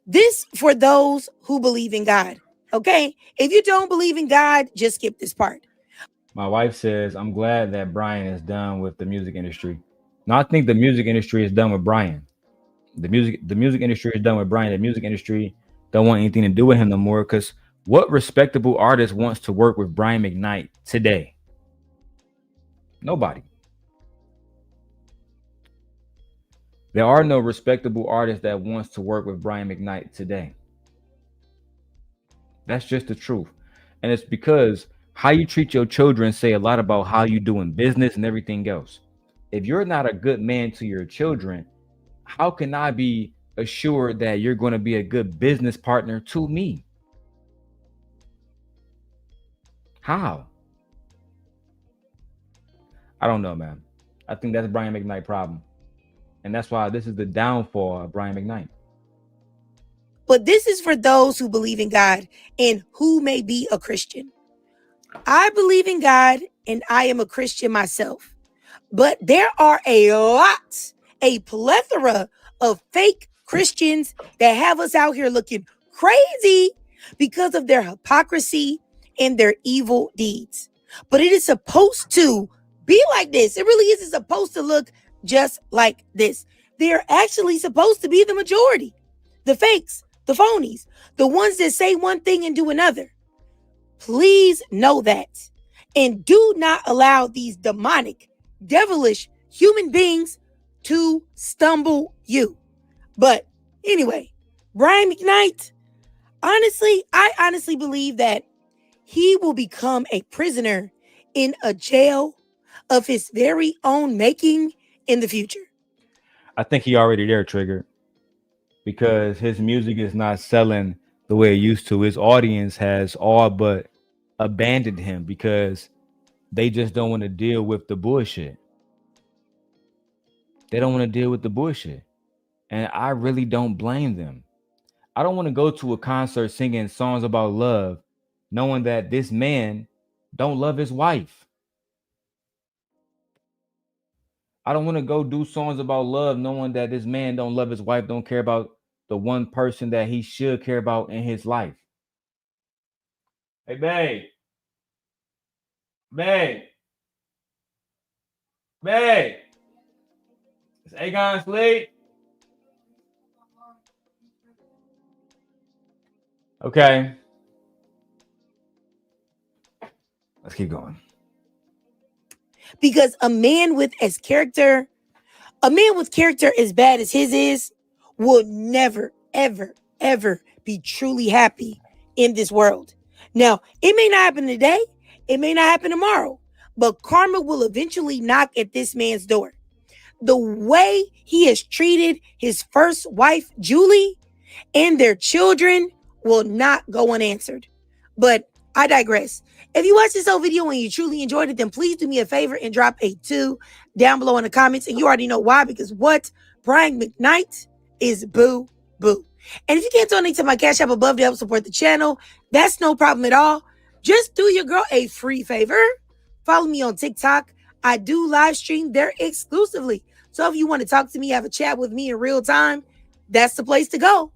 this for those who believe in God. Okay? If you don't believe in God, just skip this part. My wife says, I'm glad that Brian is done with the music industry. No, I think the music industry is done with Brian. The music industry is done with Brian. The music industry don't want anything to do with him no more, because what respectable artist wants to work with Brian McKnight today? Nobody. There are no respectable artists that wants to work with Brian McKnight today. That's just the truth. And it's because how you treat your children say a lot about how you do in business and everything else. If you're not a good man to your children, how can I be assured that you're going to be a good business partner to me? How? I don't know, man. I think that's Brian McKnight's problem. And that's why this is the downfall of Brian McKnight. But this is for those who believe in God and who may be a Christian. I believe in God and I am a Christian myself. But there are a plethora of fake Christians that have us out here looking crazy because of their hypocrisy and their evil deeds. But it is supposed to be like this. It really isn't supposed to look just like this. They're actually supposed to be the majority. The fakes, the phonies, the ones that say one thing and do another. Please know that. And do not allow these demonic, devilish human beings to stumble you. But anyway, Brian McKnight, I honestly believe that he will become a prisoner in a jail of his very own making in the future. I think he already there, Trigger, because his music is not selling the way it used to. His audience has all but abandoned him because they just don't want to deal with the bullshit. They don't want to deal with the bullshit. And I really don't blame them. I don't want to go to a concert singing songs about love, knowing that this man don't love his wife. I don't want to go do songs about love, knowing that this man don't love his wife, don't care about the one person that he should care about in his life. Hey, babe. Babe. Babe. Is Aegon asleep? Okay. Let's keep going. Because a man with character as bad as his is will never, ever, ever be truly happy in this world. Now, it may not happen today. It may not happen tomorrow. But karma will eventually knock at this man's door. The way he has treated his first wife, Julie, and their children will not go unanswered. But I digress. If you watched this whole video and you truly enjoyed it, then please do me a favor and drop a 2 down below in the comments. And you already know why, because what? Brian McKnight is boo boo. And if you can't donate to my Cash App above to help support the channel, that's no problem at all. Just do your girl a free favor. Follow me on TikTok. I do live stream there exclusively. So if you want to talk to me, have a chat with me in real time, that's the place to go.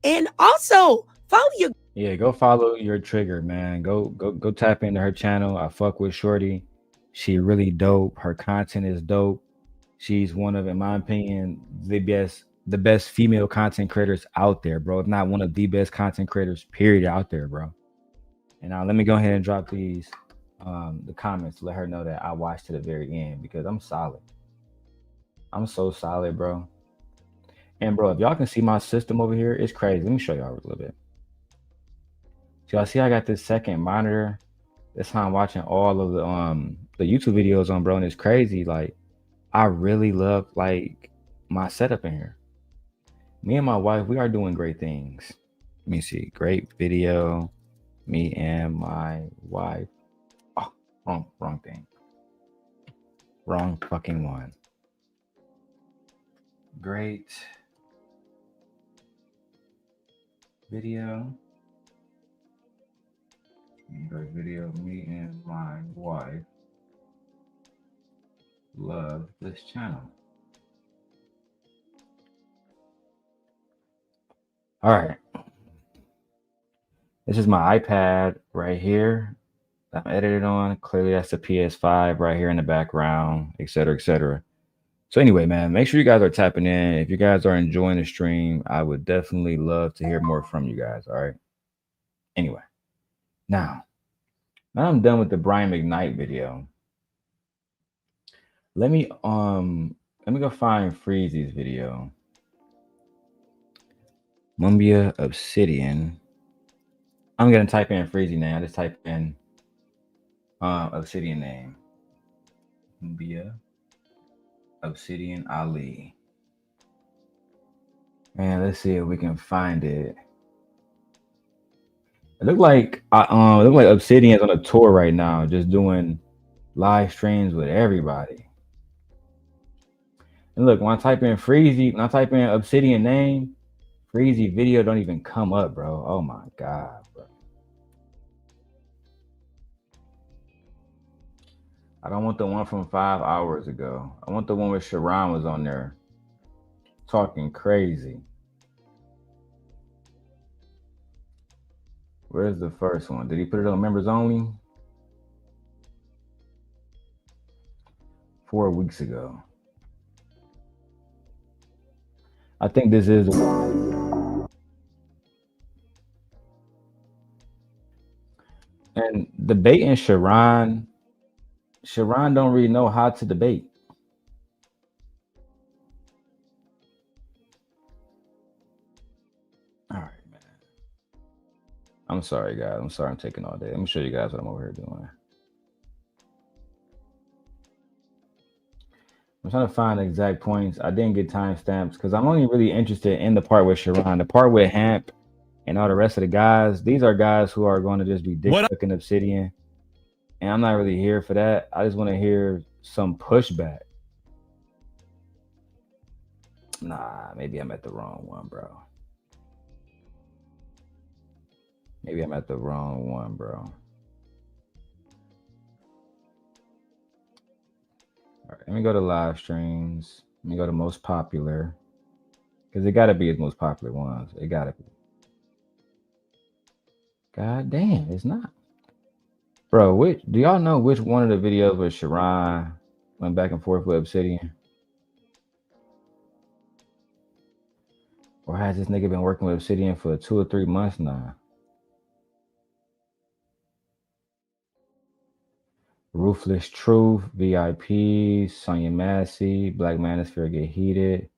And also follow your go follow your Trigger, man. Go tap into her channel. I fuck with Shorty. She really dope. Her content is dope. She's one of, in my opinion, the best female content creators out there, bro. If not one of the best content creators, period, out there, bro. And now let me go ahead and drop these the comments to let her know that I watched to the very end, because I'm solid. I'm so solid, bro. And bro, if y'all can see my system over here, it's crazy. Let me show y'all a little bit. So y'all see I got this second monitor. That's how I'm watching all of the YouTube videos on, bro. And it's crazy. Like, I really love, like, my setup in here. Me and my wife, we are doing great things. Let me see. Great video. Me and my wife. Oh, wrong thing. Wrong fucking one. Great video. Great video. Me and my wife love this channel. All right. This is my iPad right here. I'm edited on. Clearly, that's the PS5 right here in the background, etc., etc. So anyway, man, make sure you guys are tapping in. If you guys are enjoying the stream, I would definitely love to hear more from you guys. All right. Anyway, now I'm done with the Brian McKnight video. Let me go find Freezy's video. Mumia Obsidian. I'm gonna type in Freezy name. I just type in Obsidian name. Mumia Obsidian Ali. Man, let's see if we can find it. It looked like Obsidian's on a tour right now, just doing live streams with everybody. And look, when I type in Freezy, when I type in Obsidian name, Freezy video don't even come up, bro. Oh my god, bro. I don't want the one from 5 hours ago. I want the one where Sharon was on there talking crazy. Where's the first one? Did he put it on members only? 4 weeks ago. I think this is the one. And debating Sharon don't really know how to debate. All right, man. I'm sorry, guys. I'm sorry I'm taking all day. Let me show you guys what I'm over here doing. I'm trying to find the exact points. I didn't get timestamps because I'm only really interested in the part with Sharon. The part with Hamp and all the rest of the guys, these are guys who are going to just be dick sucking Obsidian. And I'm not really here for that. I just want to hear some pushback. Nah, maybe I'm at the wrong one, bro. Maybe I'm at the wrong one, bro. All right, let me go to live streams. Let me go to most popular. Because it got to be his most popular ones. It got to be. God damn, it's not. Bro, do y'all know which one of the videos where Sharon went back and forth with Obsidian? Or has this nigga been working with Obsidian for 2 or 3 months now? Ruthless Truth, VIP, Sonya Massey, Black Manosphere Get Heated,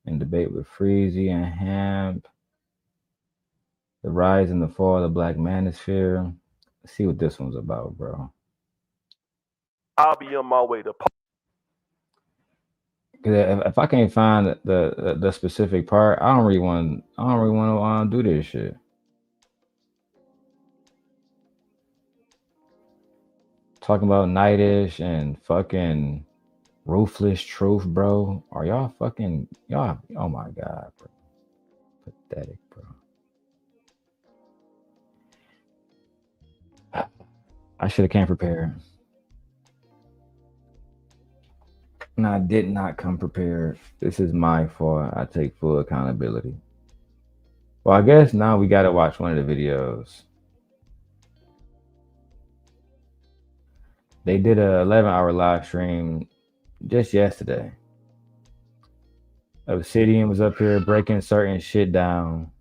and Debate with Freezy and Hamp. The Rise and the Fall of the Black Manosphere. Let's see what this one's about, bro. I'll be on my way to. Cause if I can't find the specific part, I don't really want to do this shit. Talking about Nightish and fucking Ruthless Truth, bro. Are y'all fucking y'all? Oh my god, bro. Pathetic, bro. I should have came prepared. No, I did not come prepared. This is my fault. I take full accountability. Well, I guess now we gotta watch one of the videos. They did a 11-hour live stream just yesterday. Obsidian was up here breaking certain shit down.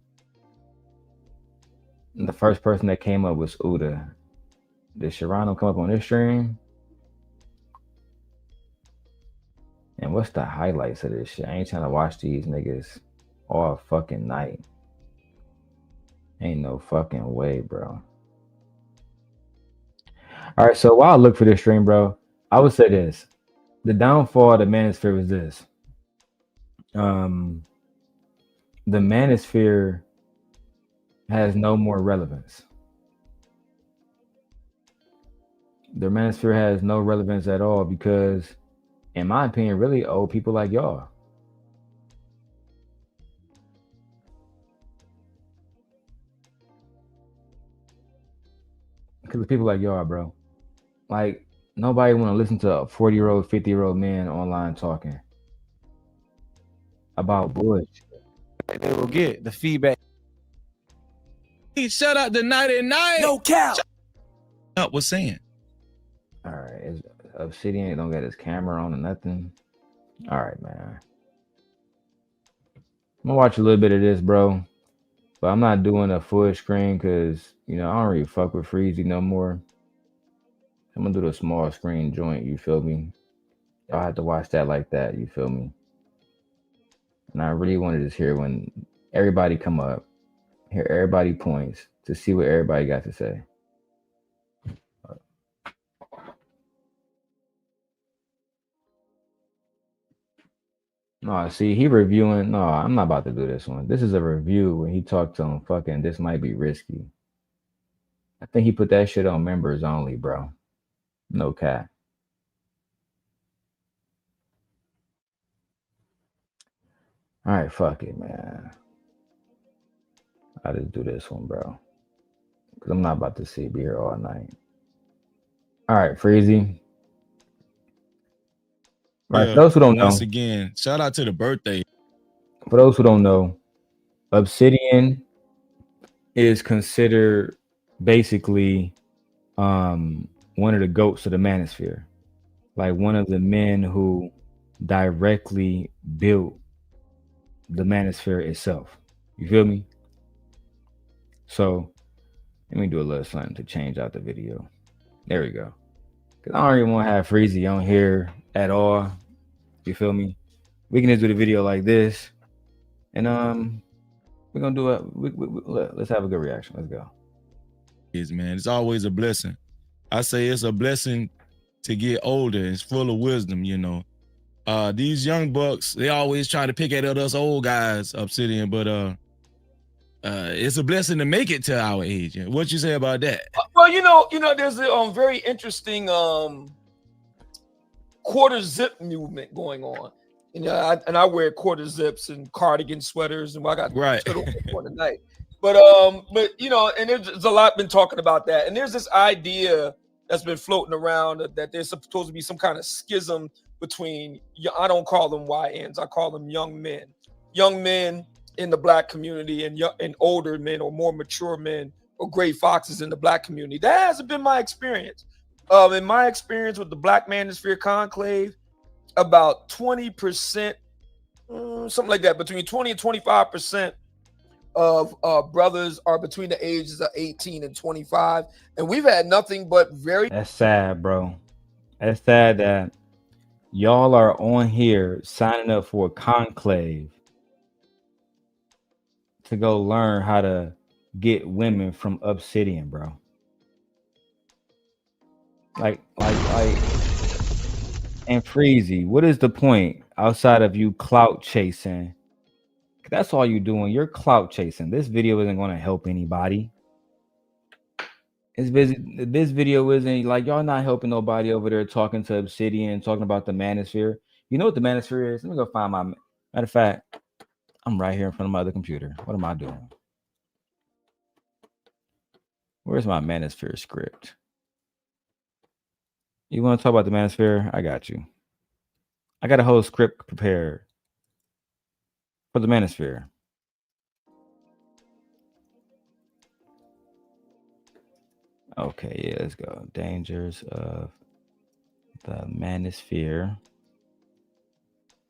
And the first person that came up was Uda. Did Sharano come up on this stream? And what's the highlights of this shit? I ain't trying to watch these niggas all fucking night. Ain't no fucking way, bro. All right, so while I look for this stream, bro, I would say this. The downfall of the Manosphere was this. the manosphere has no more relevance. The manosphere has no relevance at all because, in my opinion, really old people like y'all. Because of people like y'all, bro. Like, nobody want to listen to a 40-year-old, 50-year-old man online talking about bullshit. They will get the feedback. Hey, shut up the 99. No cap. Up was saying. All right, is Obsidian don't got his camera on or nothing. All right, man. I'm gonna watch a little bit of this, bro. But I'm not doing a full screen because, you know, I don't really fuck with Freezy no more. I'm gonna do the small screen joint, you feel me? Y'all have to watch that like that, you feel me? And I really want to just hear when everybody come up, hear everybody points to see what everybody got to say. No, see, he reviewing. No, I'm not about to do this one. This is a review when he talked to him. Fucking, this might be risky. I think he put that shit on members only, bro. No cap. All right, fuck it, man. I just do this one, bro. Because I'm not about to be here all night. All right, Freezy. Right, for those who don't know. Once again, shout out to the birthday. For those who don't know, Obsidian is considered basically one of the goats of the manosphere. Like one of the men who directly built the manosphere itself. You feel me? So let me do a little something to change out the video. There we go. Cause I don't even want to have Freezy on here at all. You feel me? We can just do the video like this, and we're gonna do let's have a good reaction. Let's go. Man, it's always a blessing. I say it's a blessing to get older. It's full of wisdom, you know. These young bucks, they always try to pick at us old guys, Obsidian, but it's a blessing to make it to our age. What you say about that? Well, you know, there's a very interesting quarter zip movement going on. You know, I wear quarter zips and cardigan sweaters, and I got turtle for tonight. But you know, and there's a lot been talking about that, and there's this idea that's been floating around that there's supposed to be some kind of schism between, I don't call them YNs, I call them young men in the black community and older men or more mature men or gray foxes in the black community. That hasn't been my experience. In my experience with the Black Manosphere Conclave, about 20%, something like that, between 20 and 25% of brothers are between the ages of 18 and 25. And we've had nothing but very... That's sad, bro. That's sad that y'all are on here signing up for a conclave to go learn how to get women from Obsidian, bro. Like, and Freezy, what is the point outside of you clout chasing? That's all you doing. You're clout chasing. This video isn't going to help anybody. It's busy. This video isn't like y'all not helping nobody over there talking to Obsidian, talking about the manosphere. You know what the manosphere is? Let me go find my. Matter of fact, I'm right here in front of my other computer. What am I doing? Where's my manosphere script? You want to talk about the manosphere? I got you. I got a whole script prepared for the manosphere. Okay, yeah, let's go. Dangers of the manosphere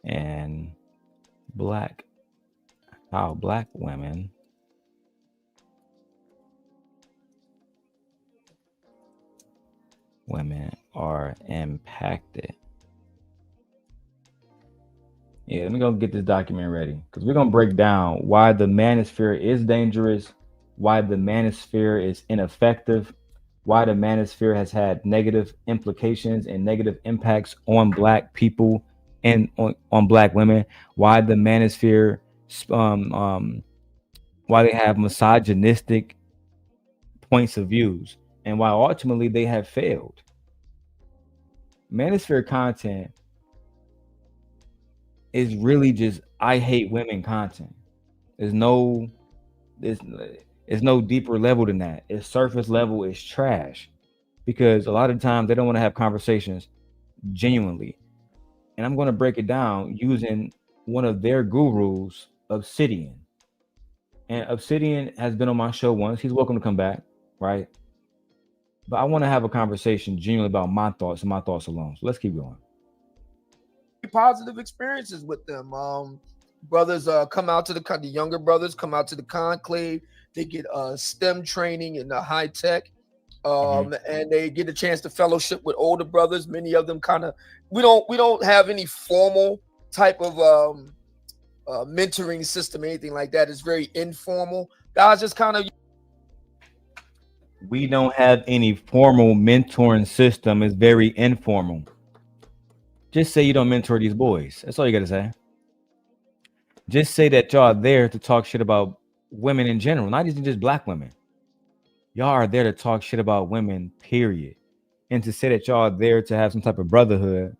and how black women are impacted. Yeah, let me go get this document ready because we're gonna break down why the manosphere is dangerous, why the manosphere is ineffective, why the manosphere has had negative implications and negative impacts on black people and on black women, why the manosphere, why they have misogynistic points of views, and why ultimately they have failed. Manosphere content is really just I hate women content. There's no deeper level than that. It's surface level, it's trash. Because a lot of times they don't want to have conversations genuinely. And I'm going to break it down using one of their gurus, Obsidian. And Obsidian has been on my show once. He's welcome to come back, right? But I want to have a conversation genuinely about my thoughts and my thoughts alone. So let's keep going. Positive experiences with them. Brothers come out to the younger brothers come out to the conclave. They get STEM training in the high tech. And they get a chance to fellowship with older brothers. Many of them kind of, we don't have any formal type of mentoring system, anything like that. It's very informal. Guys just kind of. We don't have any formal mentoring system. It's very informal. Just say you don't mentor these boys. That's all you got to say. Just say that y'all are there to talk shit about women in general, not even just black women. Y'all are there to talk shit about women, period. And to say that y'all are there to have some type of brotherhood.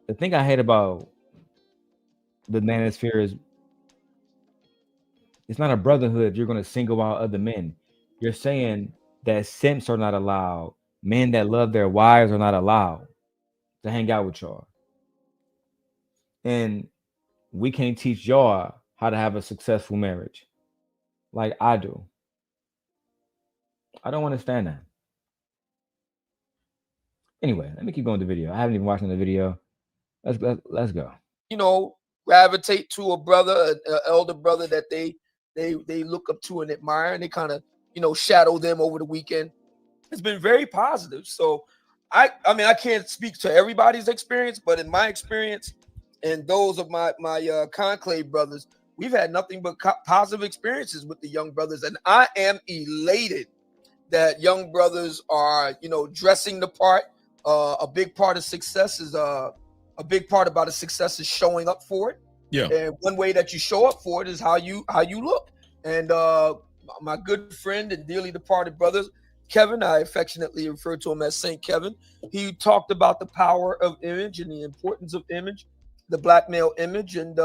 The thing I hate about the manosphere is it's not a brotherhood. You're going to single out other men. You're saying that simps are not allowed. Men that love their wives are not allowed to hang out with y'all. And we can't teach y'all how to have a successful marriage like I do. I don't understand that. Anyway, let me keep going with the video. I haven't even watched the video. Let's go. Gravitate to a brother, an elder brother that they look up to and admire, and they kind of shadow them over the weekend. It's been very positive. So I mean I can't speak to everybody's experience, but in my experience and those of my conclave brothers, we've had nothing but positive experiences with the young brothers, and I am elated that young brothers are dressing the part. A big part of success is a big part about a success is showing up for it. Yeah. And one way that you show up for it is how you look. And my good friend and dearly departed brother Kevin, I affectionately refer to him as Saint Kevin. He talked about the power of image and the importance of image, the black male image. And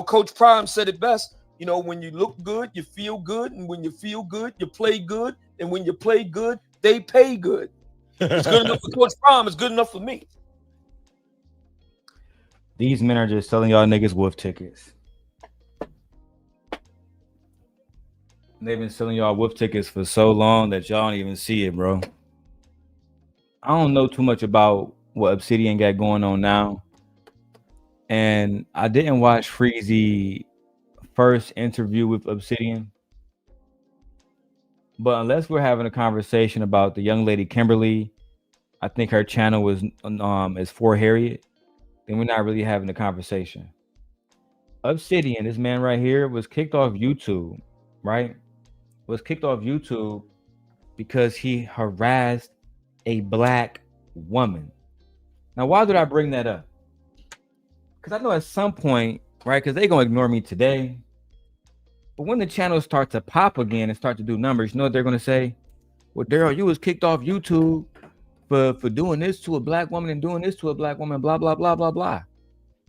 Coach Prime said it best. When you look good, you feel good, and when you feel good, you play good, and when you play good, they pay good. It's good enough for Coach Prime. It's good enough for me. These men are just selling y'all niggas wolf tickets. They've been selling y'all wolf tickets for so long that y'all don't even see it, bro. I don't know too much about what Obsidian got going on now. And I didn't watch Freezy's first interview with Obsidian. But unless we're having a conversation about the young lady Kimberly, I think her channel is For Harriet, then we're not really having a conversation. Obsidian, this man right here, was kicked off YouTube, right? Was kicked off YouTube because he harassed a black woman. Now, why did I bring that up? Because I know at some point, right, because they're going to ignore me today. But when the channels start to pop again and start to do numbers, you know what they're going to say? Well, Darrell, you was kicked off YouTube for doing this to a black woman and doing this to a black woman, blah, blah, blah, blah, blah.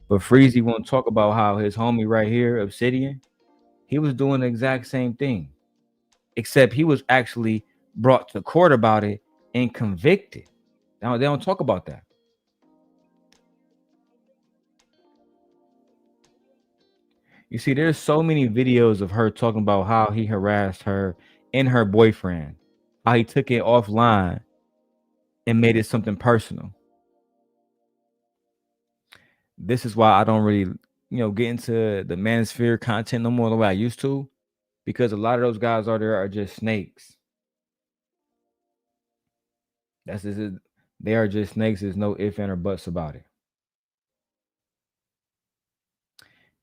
But Freezy won't talk about how his homie right here, Obsidian, he was doing the exact same thing. Except he was actually brought to court about it and convicted. Now, they don't talk about that. You see, there's so many videos of her talking about how he harassed her and her boyfriend, how he took it offline and made it something personal. This is why I don't really, get into the manosphere content no more the way I used to, because a lot of those guys out there are just snakes. That's just it. They are just snakes. There's no ifs and or buts about it.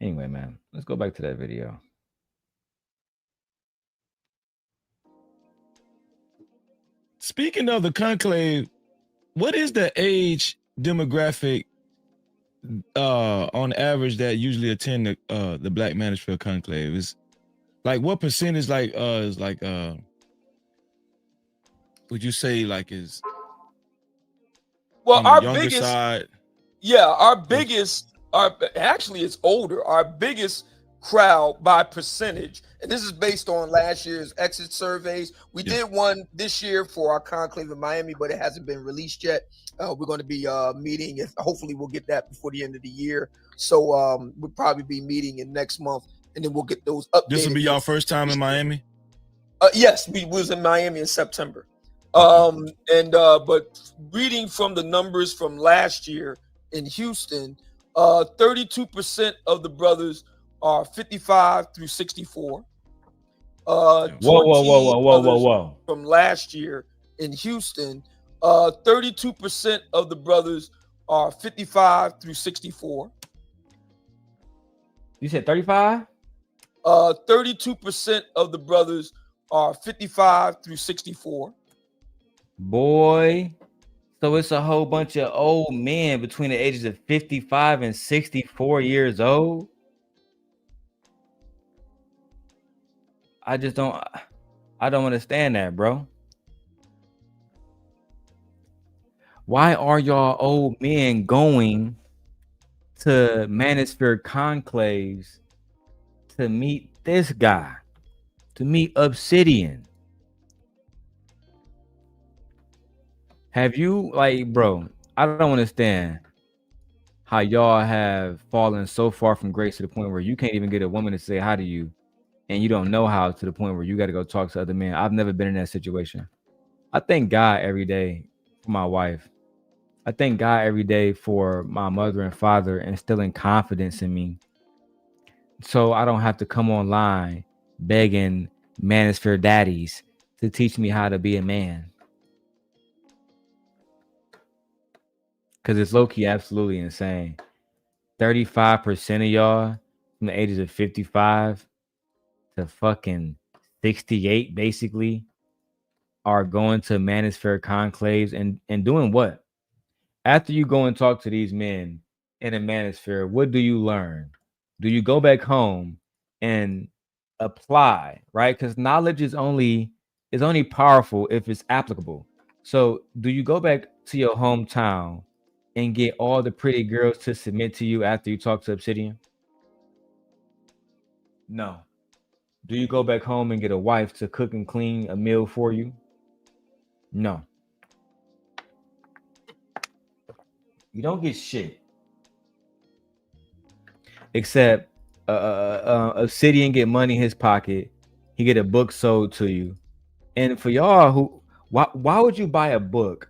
Anyway, man, let's go back to that video. Speaking of the conclave, what is the age demographic on average that usually attend the Black Manosphere Conclave is like what percentage is like would you say like is well on the our younger biggest side? our biggest actually it's older. Our biggest crowd by percentage, and this is based on last year's exit surveys. We did one this year for our conclave in Miami, but it hasn't been released yet. We're going to be meeting, if hopefully we'll get that before the end of the year. So we'll probably be meeting in next month, and then we'll get those updated. This will be your first time in Miami? Yes, we was in Miami in September. But reading from the numbers from last year in Houston, 32% of the brothers are 55 through 64. Whoa. From last year in Houston, 32% of the brothers are 55 through 64. You said 35? 32% of the brothers are 55 through 64. Boy, so it's a whole bunch of old men between the ages of 55 and 64 years old. I don't understand that, bro. Why are y'all old men going to Manosphere conclaves to meet this guy, to meet Obsidian? Have you, like, bro, I don't understand how y'all have fallen so far from grace to the point where you can't even get a woman to say hi to you, and you don't know how, to the point where you got to go talk to other men. I've never been in that situation. I thank God every day for my wife. I thank God every day for my mother and father instilling confidence in me, so I don't have to come online begging Manosphere daddies to teach me how to be a man. Because it's low-key absolutely insane. 35% of y'all from the ages of 55 to fucking 68 basically are going to Manosphere conclaves and doing what? After you go and talk to these men in a Manosphere, what do you learn? Do you go back home and apply, right? Because knowledge is only powerful if it's applicable. So do you go back to your hometown and get all the pretty girls to submit to you after you talk to Obsidian? No. Do you go back home and get a wife to cook and clean a meal for you? No. You don't get shit. Except Obsidian get money in his pocket. He get a book sold to you. And for y'all why would you buy a book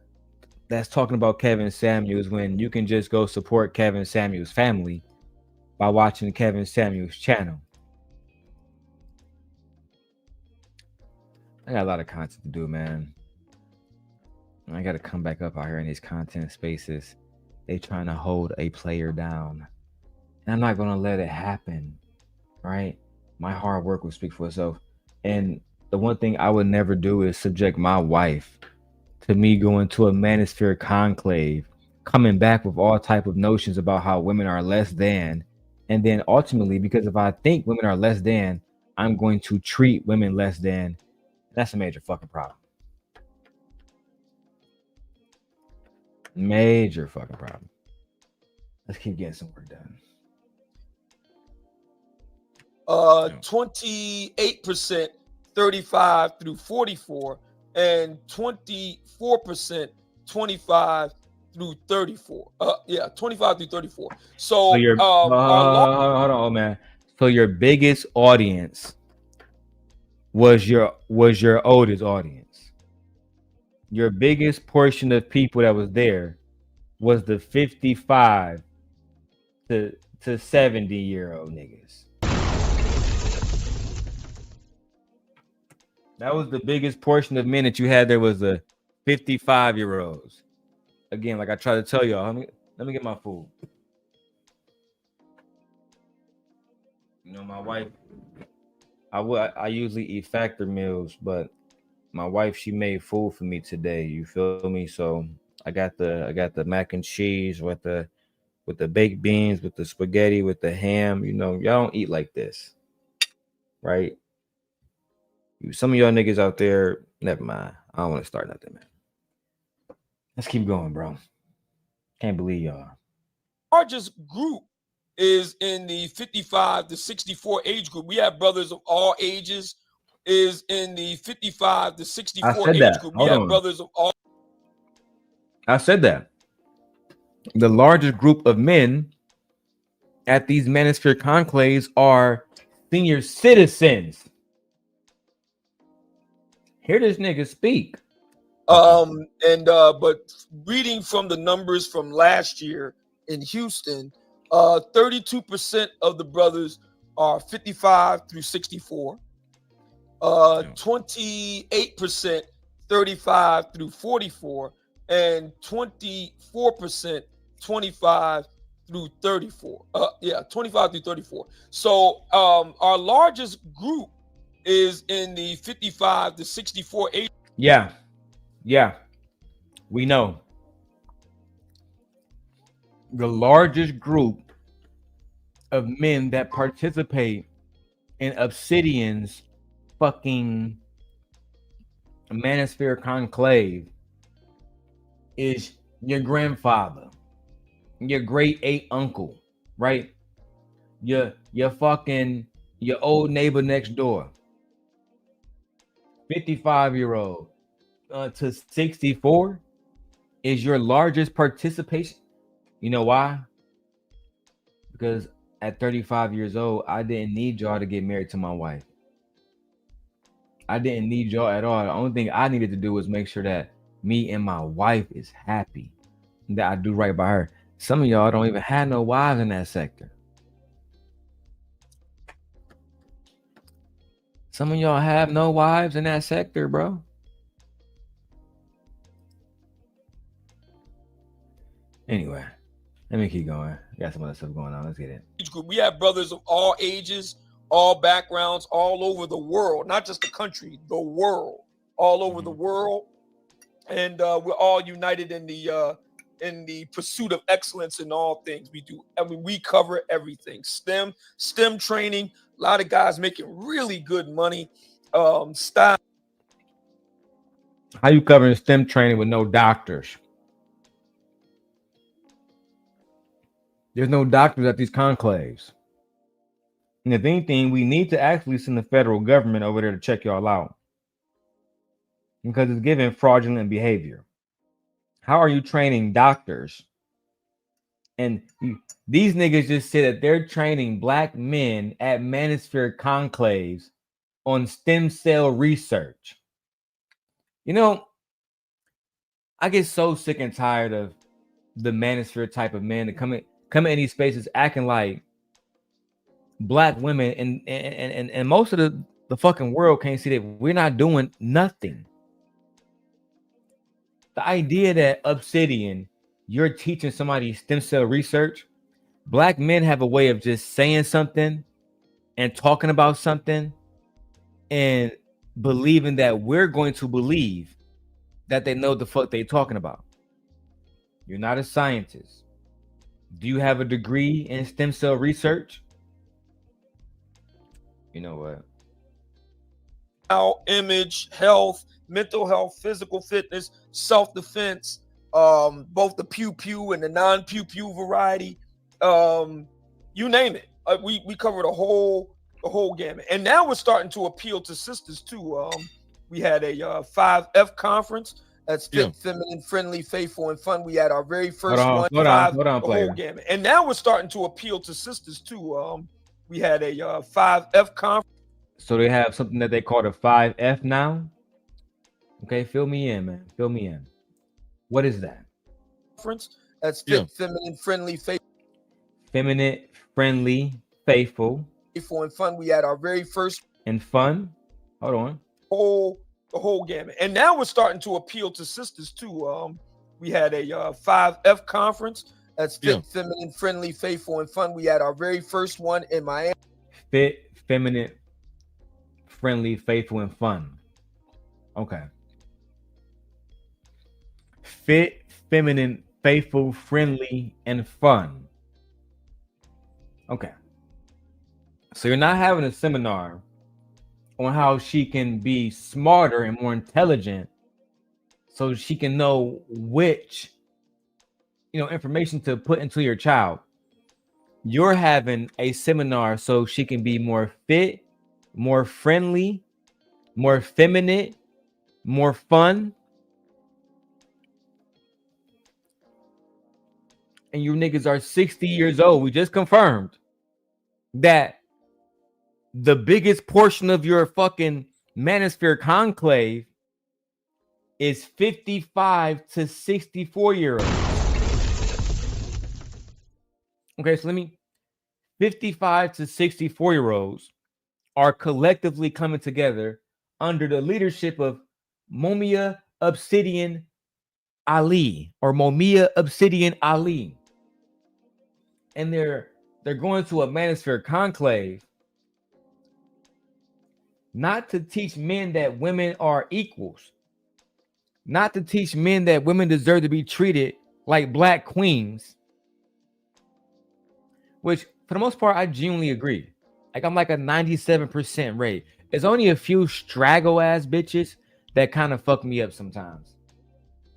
that's talking about Kevin Samuels when you can just go support Kevin Samuels' family by watching Kevin Samuels' channel? I got a lot of content to do, man. I got to come back up out here in these content spaces. They trying to hold a player down, and I'm not going to let it happen, right? My hard work will speak for itself. And the one thing I would never do is subject my wife to me going to a Manosphere conclave, coming back with all type of notions about how women are less than, and then ultimately, because if I think women are less than, I'm going to treat women less than. That's a major fucking problem. Major fucking problem. Let's keep getting some work done. 28% 35 through 44, and 24% 25 through 34. 25 through 34. So your hold on, man. So your biggest audience was your oldest audience. Your biggest portion of people that was there was the 55 to 70-year-old niggas. That was the biggest portion of men that you had there, was the 55-year-olds. Again, like I try to tell y'all, let me get my food. You know, my wife, I usually eat factor meals, but my wife, she made food for me today. You feel me? So I got the mac and cheese with the with the baked beans, with the spaghetti, with the ham. You know, y'all don't eat like this, right? Some of y'all niggas out there, never mind. I don't want to start nothing, man. Let's keep going, bro. Can't believe y'all. Largest group is in the 55 to 64 age group. We have brothers of all ages. Is in the 55 to 64 age group. We have brothers of all. I said that. The largest group of men at these manosphere conclaves are senior citizens. Hear this nigga speak. But reading from the numbers from last year in Houston, 32% of the brothers are 55 through 64. 28% 35 through 44, and 24% 25 through 34. 25 through 34. So our largest group is in the 55 to 64 age. Yeah, we know. The largest group of men that participate in Obsidian's fucking manosphere conclave is your grandfather, your great eight uncle, right? Your old neighbor next door, 55-year-old to 64 is your largest participation. You know why? Because at 35 years old, I didn't need y'all to get married to my wife. I didn't need y'all at all. The only thing I needed to do was make sure that me and my wife is happy, and that I do right by her. Some of y'all don't even have no wives in that sector. Some of y'all have no wives in that sector, bro. Anyway, let me keep going. Got some other stuff going on. Let's get it. We have brothers of all ages, all backgrounds, all over the world, not just the country, the world, all over the world. And we're all united in the pursuit of excellence in all things we do. I mean, we cover everything. STEM training, a lot of guys making really good money. Style. How you covering STEM training with no doctors? There's no doctors at these conclaves. And if anything, we need to actually send the federal government over there to check y'all out, because it's giving fraudulent behavior. How are you training doctors? And these niggas just said that they're training black men at manosphere conclaves on stem cell research. You know, I get so sick and tired of the manosphere type of men that come in these spaces acting like black women and most of the fucking world can't see that we're not doing nothing. The idea that Obsidian, you're teaching somebody stem cell research. Black men have a way of just saying something and talking about something and believing that we're going to believe that they know the fuck they talking about. You're not a scientist. Do you have a degree in stem cell research? You know what? Our image, health, mental health, physical fitness, self-defense, both the pew-pew and the non-pew-pew variety, you name it. We covered the whole gamut. And now we're starting to appeal to sisters too. We had a 5F conference. That's fit, feminine, friendly, faithful, and fun. We had our very first one. Hold on, whole gamut. And now we're starting to appeal to sisters too. We had a 5F conference. So they have something that they call the 5F now. Okay, fill me in, man. Fill me in. What is that? That's fit, feminine, friendly, faithful. Feminine, friendly, faithful, and fun. We had our very first. And fun. Hold on. The whole gamut. And now we're starting to appeal to sisters too. We had a 5F conference. That's fit, feminine, friendly, faithful, and fun. We had our very first one in Miami. Fit, feminine, friendly, faithful, and fun. Okay. Fit, feminine, faithful, friendly, and fun. Okay. So you're not having a seminar on how she can be smarter and more intelligent so she can know which, information to put into your child. You're having a seminar so she can be more fit, more friendly, more feminine, more fun. And you niggas are 60 years old. We just confirmed that the biggest portion of your fucking manosphere conclave is 55 to 64-year-olds. Okay, so 55 to 64-year-olds are collectively coming together under the leadership of Mumia Obsidian Ali, or Mumia Obsidian Ali. And they're going to a manosphere conclave not to teach men that women are equals, not to teach men that women deserve to be treated like black queens, which for the most part, I genuinely agree. Like I'm like a 97% rate. There's only a few straggle ass bitches that kind of fuck me up sometimes.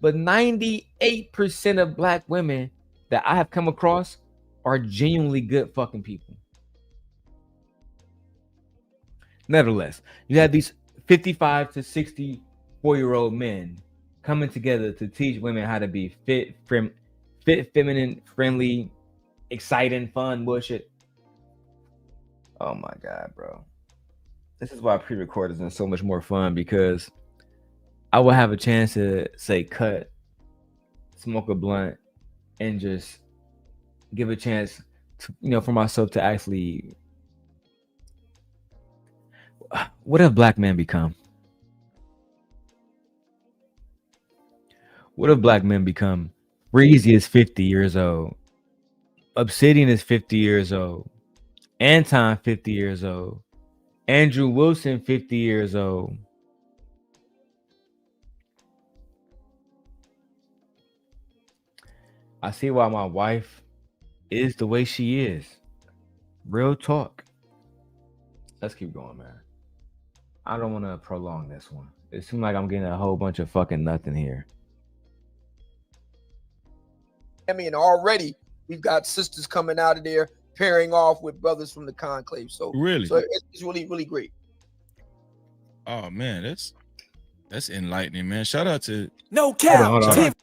But 98% of black women that I have come across are genuinely good fucking people. Nevertheless, you have these 55 to 64-year-old men coming together to teach women how to be fit, feminine, friendly, exciting, fun, bullshit. Oh my God, bro. This is why pre-recorders are so much more fun, because I will have a chance to say cut, smoke a blunt, and just give a chance to, for myself to actually, what have black men become? What if black men become? Breezy is 50 years old. Obsidian is 50 years old. Anton 50 years old. Andrew Wilson 50 years old. I see why my wife is the way she is. Real talk. Let's keep going, man. I don't want to prolong this one. It seems like I'm getting a whole bunch of fucking nothing here. I mean, already we've got sisters coming out of there pairing off with brothers from the conclave. So really, it's really, really great. Oh man, that's enlightening, man. Shout out to No cap. Hold on.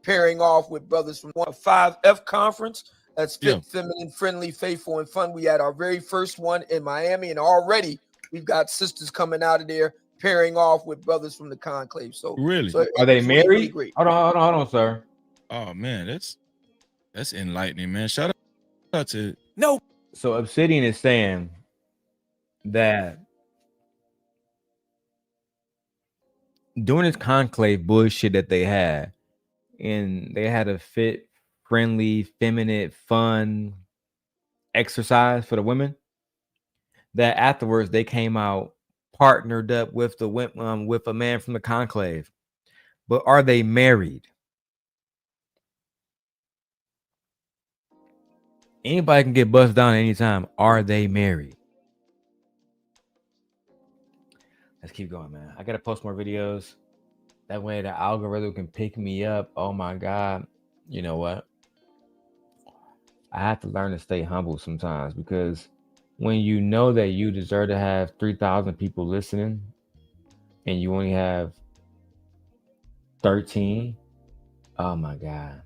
Pairing off with brothers from 5F conference. That's fit, feminine, friendly, faithful, and fun. We had our very first one in Miami, and already we've got sisters coming out of there pairing off with brothers from the conclave. So really, are they married? Really great. Hold on, sir. Oh man, that's enlightening, man. Shout out to So Obsidian is saying that during this conclave bullshit that they had, and they had a fit, friendly, feminine, fun exercise for the women, that afterwards they came out partnered up with with a man from the conclave. But are they married? Anybody can get buzzed down at any time. Are they married? Let's keep going, man. I gotta post more videos. That way the algorithm can pick me up. Oh my God. You know what? I have to learn to stay humble sometimes, because when you know that you deserve to have 3,000 people listening and you only have 13, oh my God.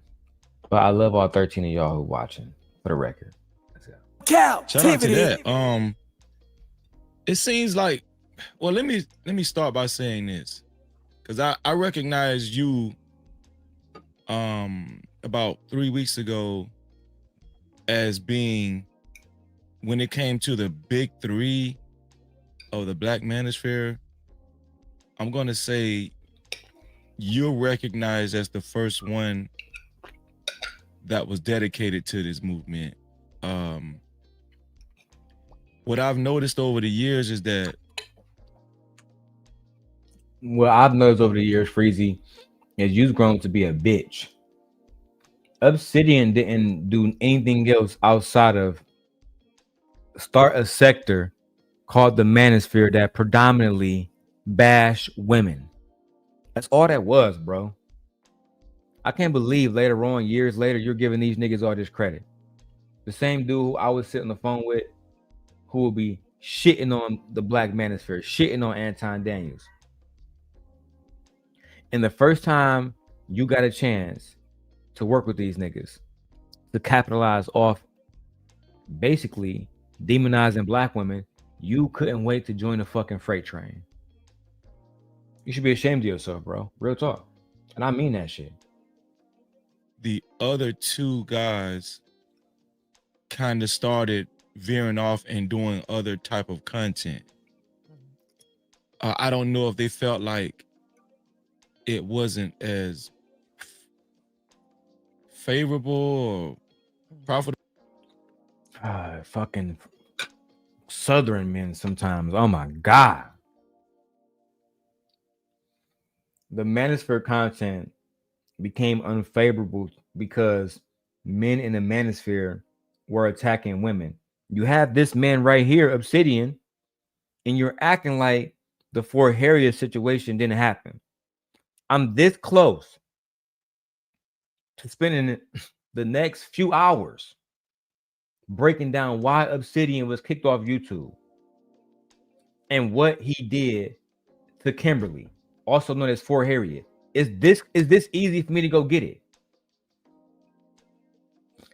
But I love all 13 of y'all who watching, for the record. Shout out to that. It seems like, well, let me start by saying this, because I recognized you about 3 weeks ago as being, when it came to the big three of the Black Manosphere, I'm gonna say you're recognized as the first one that was dedicated to this movement. What I've noticed over the years is that, what I've noticed over the years, Freezy, is you've grown to be a bitch. Obsidian didn't do anything else outside of start a sector called the Manosphere that predominantly bash women. That's all that was, bro. I can't believe later on, years later, you're giving these niggas all this credit. The same dude who I was sitting on the phone with, who will be shitting on the Black Manosphere, shitting on Anton Daniels. And the first time you got a chance to work with these niggas, to capitalize off basically demonizing black women, you couldn't wait to join the fucking freight train. You should be ashamed of yourself, bro. Real talk. And I mean that shit. The other two guys kind of started veering off and doing other type of content. I don't know if they felt like it wasn't as favorable or profitable. Fucking Southern men sometimes. Oh my God. The Manosphere content became unfavorable because men in the Manosphere were attacking women. You have this man right here, Obsidian, and you're acting like the Fort Harriet situation didn't happen. I'm this close to spending the next few hours breaking down why Obsidian was kicked off YouTube and what he did to Kimberly, also known as Fort Harriet. Is this easy for me to go get it?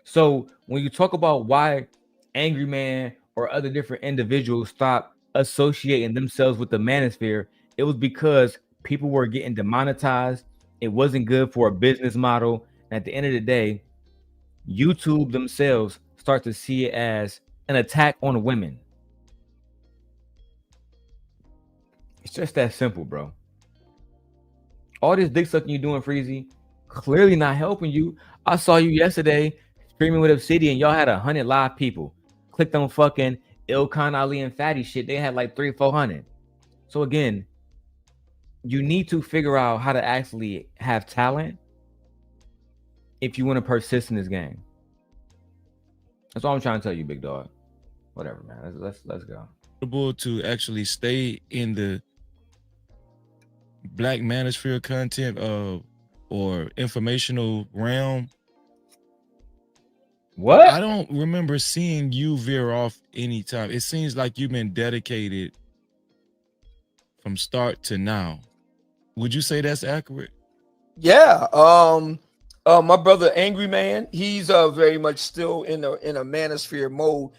So when you talk about why Angry Man or other different individuals stopped associating themselves with the Manosphere, it was because people were getting demonetized. It wasn't good for a business model. And at the end of the day, YouTube themselves start to see it as an attack on women. It's just that simple, bro. All this dick sucking you doing, Freezy, clearly not helping you. I saw you yesterday streaming with Obsidian. Y'all had 100 live people. Clicked on fucking Ilkhan Ali and Fatty shit. They had like 300-400. So again, you need to figure out how to actually have talent if you want to persist in this game. That's all I'm trying to tell you, big dog. Whatever, man. Let's go. To actually stay in the Black Manosphere content or informational realm. What? I don't remember seeing you veer off anytime. It seems like you've been dedicated from start to now. Would you say that's accurate? Yeah. My brother Angry Man, he's very much still in a Manosphere mode.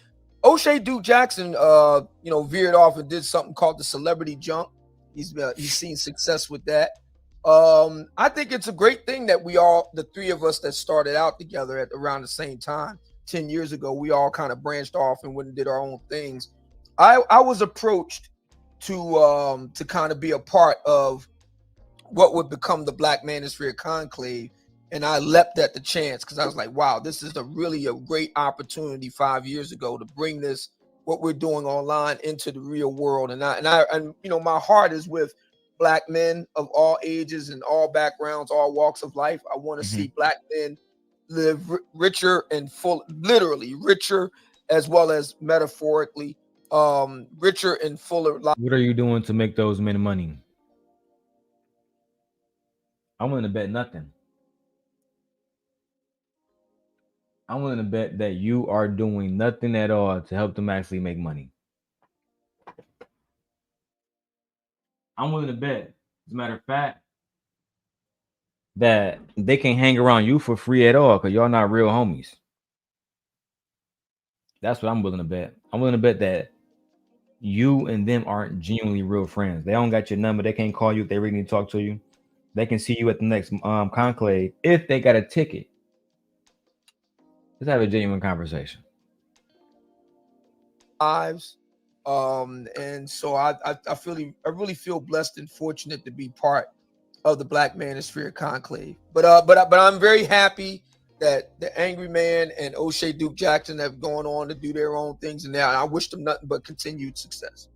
O'Shea Duke Jackson veered off and did something called the Celebrity Jump. He's seen success with that. I think it's a great thing that the three of us that started out together at around the same time 10 years ago, we all kind of branched off and went and did our own things. I was approached to kind of be a part of what would become the Black Manosphere Conclave, and I leapt at the chance because I was like, wow, this is really a great opportunity 5 years ago to bring this, what we're doing online, into the real world. And my heart is with Black men of all ages and all backgrounds, all walks of life. I want to see Black men live richer and full, literally richer as well as metaphorically, richer and fuller life. What are you doing to make those men money? I'm willing to bet nothing. I'm willing to bet that you are doing nothing at all to help them actually make money. I'm willing to bet, as a matter of fact, that they can hang around you for free at all because y'all not real homies. That's what I'm willing to bet. I'm willing to bet that you and them aren't genuinely real friends. They don't got your number. They can't call you if they really need to talk to you. They can see you at the next conclave if they got a ticket. Let's have a genuine conversation. Lives. And so I really feel blessed and fortunate to be part of the Black Manosphere Conclave. But I'm very happy that the Angry Man and O'Shea Duke Jackson have gone on to do their own things, and now I wish them nothing but continued success.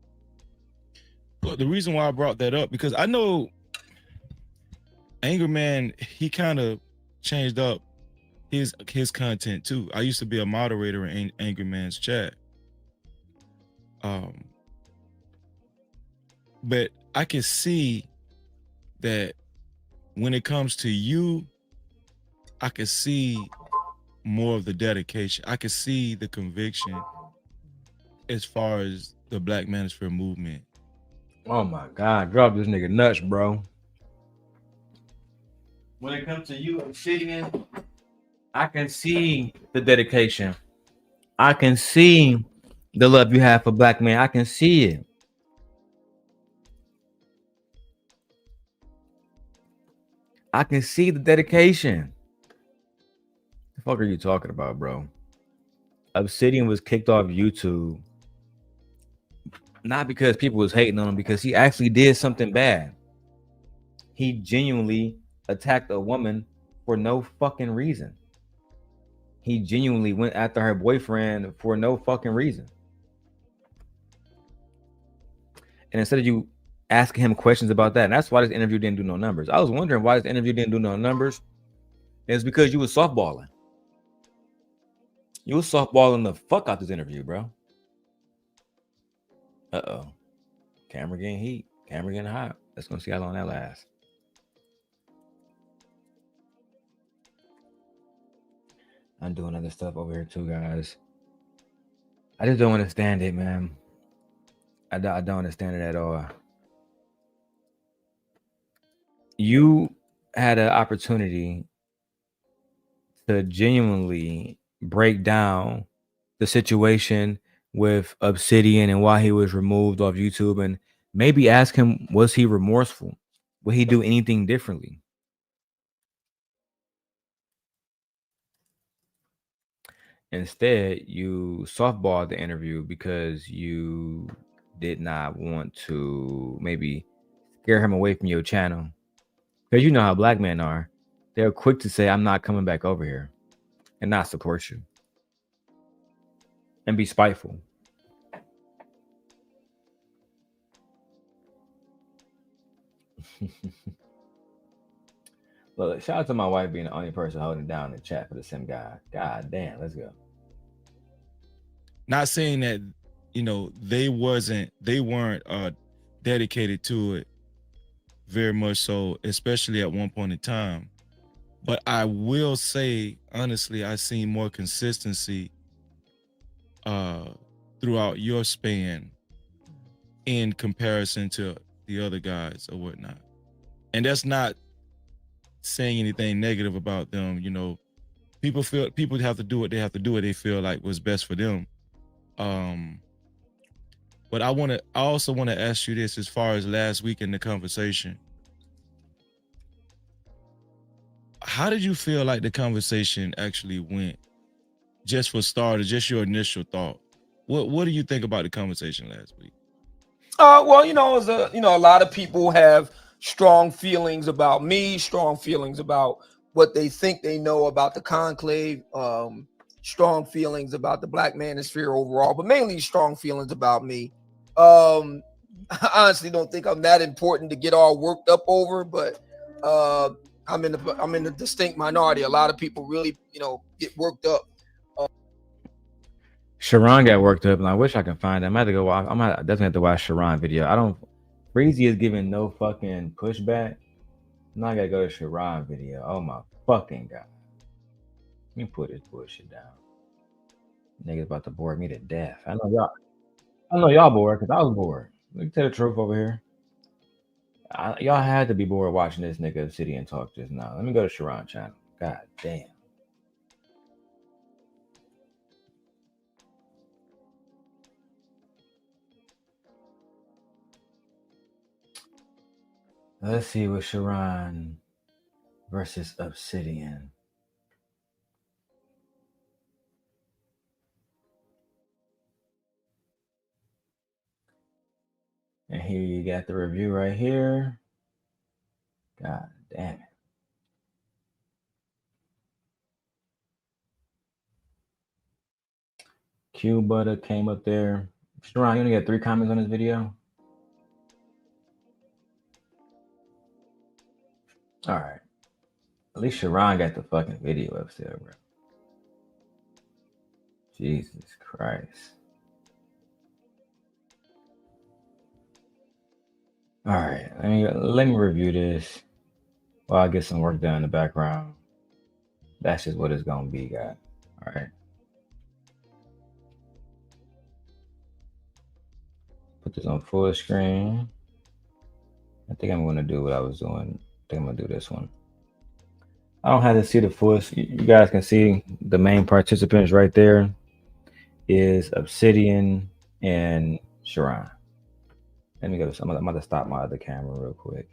Well, the reason why I brought that up, because I know Angry Man, he kind of changed up his content too. I used to be a moderator in Angry Man's chat, But I can see that when it comes to you, I can see more of the dedication. I can see the conviction as far as the Black Manosphere movement. Oh my God, drop this nigga nuts, bro. When it comes to you, Obsidian, I can see the dedication. I can see the love you have for Black men. I can see it. I can see the dedication. The fuck are you talking about, bro? Obsidian was kicked off YouTube not because people was hating on him, because he actually did something bad. He genuinely attacked a woman for no fucking reason. He genuinely went after her boyfriend for no fucking reason. And instead of you asking him questions about that, and that's why this interview didn't do no numbers. I was wondering why this interview didn't do no numbers. It's because you was softballing. You was softballing the fuck out this interview, bro. Uh-oh. Camera getting heat. Camera getting hot. Let's go see how long that lasts. I'm doing other stuff over here too, guys. I just don't understand it, man. I don't understand it at all. You had an opportunity to genuinely break down the situation with Obsidian and why he was removed off YouTube, and maybe ask him, was he remorseful? Would he do anything differently? Instead, you softballed the interview because you did not want to maybe scare him away from your channel. Because you know how Black men are. They're quick to say, I'm not coming back over here, and not support you. And be spiteful. Look, shout out to my wife being the only person holding down the chat for the sim guy. God damn, let's go. Not saying that, you know, they weren't dedicated to it very much so, especially at one point in time. But I will say, honestly, I've seen more consistency throughout your span in comparison to the other guys or whatnot. And that's not saying anything negative about them. You know, people have to do what they have to do, what they feel like was best for them. But I also want to ask you this, as far as last week in the conversation. How did you feel like the conversation actually went? Just for starters, just your initial thought. What do you think about the conversation last week? Well, you know, a lot of people have strong feelings about me, strong feelings about what they think they know about the conclave, strong feelings about the Black Manosphere overall, but mainly strong feelings about me. I honestly don't think I'm that important to get all worked up over, but I'm in the distinct minority. A lot of people really, you know, get worked up. Sharon got worked up, and I wish I could find it. I'm gonna have to go watch. I'm gonna definitely have to watch Sharon video. Breezy is giving no fucking pushback. Now I gotta go to Sharon video. Oh my fucking god. Let me put this bullshit down. Niggas about to bore me to death. I know y'all bored because I was bored. Let me tell the truth over here. Y'all had to be bored watching this nigga Obsidian talk just now. Let me go to Sharon channel. God damn. Let's see what Sharon versus Obsidian. And here you got the review right here. God damn it. Q Butter came up there. Sharon, you only got 3 comments on this video? All right. At least Sharon got the fucking video up there, bro. Jesus Christ. All right, let me review this while I get some work done in the background. That's just what it's gonna be, guys. All right. Put this on full screen. I think I'm gonna do what I was doing. I think I'm gonna do this one. I don't have to see the full. You guys can see the main participants right there is Obsidian and Sharon. Let me go. I'm going to stop my other camera real quick.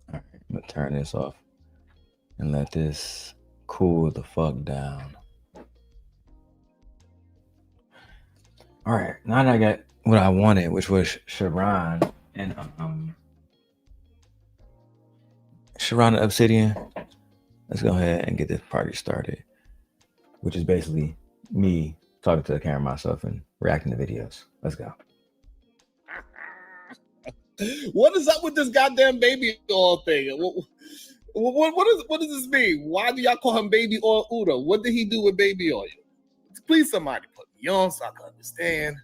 All right, I'm going to turn this off and let this cool the fuck down. All right, now that I got what I wanted, which was Sharon and Obsidian, let's go ahead and get this party started, which is basically me talking to the camera myself and reacting to videos. Let's go. What is up with this goddamn baby oil thing? What does this mean? Why do y'all call him baby oil Udo? What did he do with baby oil? Please, somebody put me on so I can understand.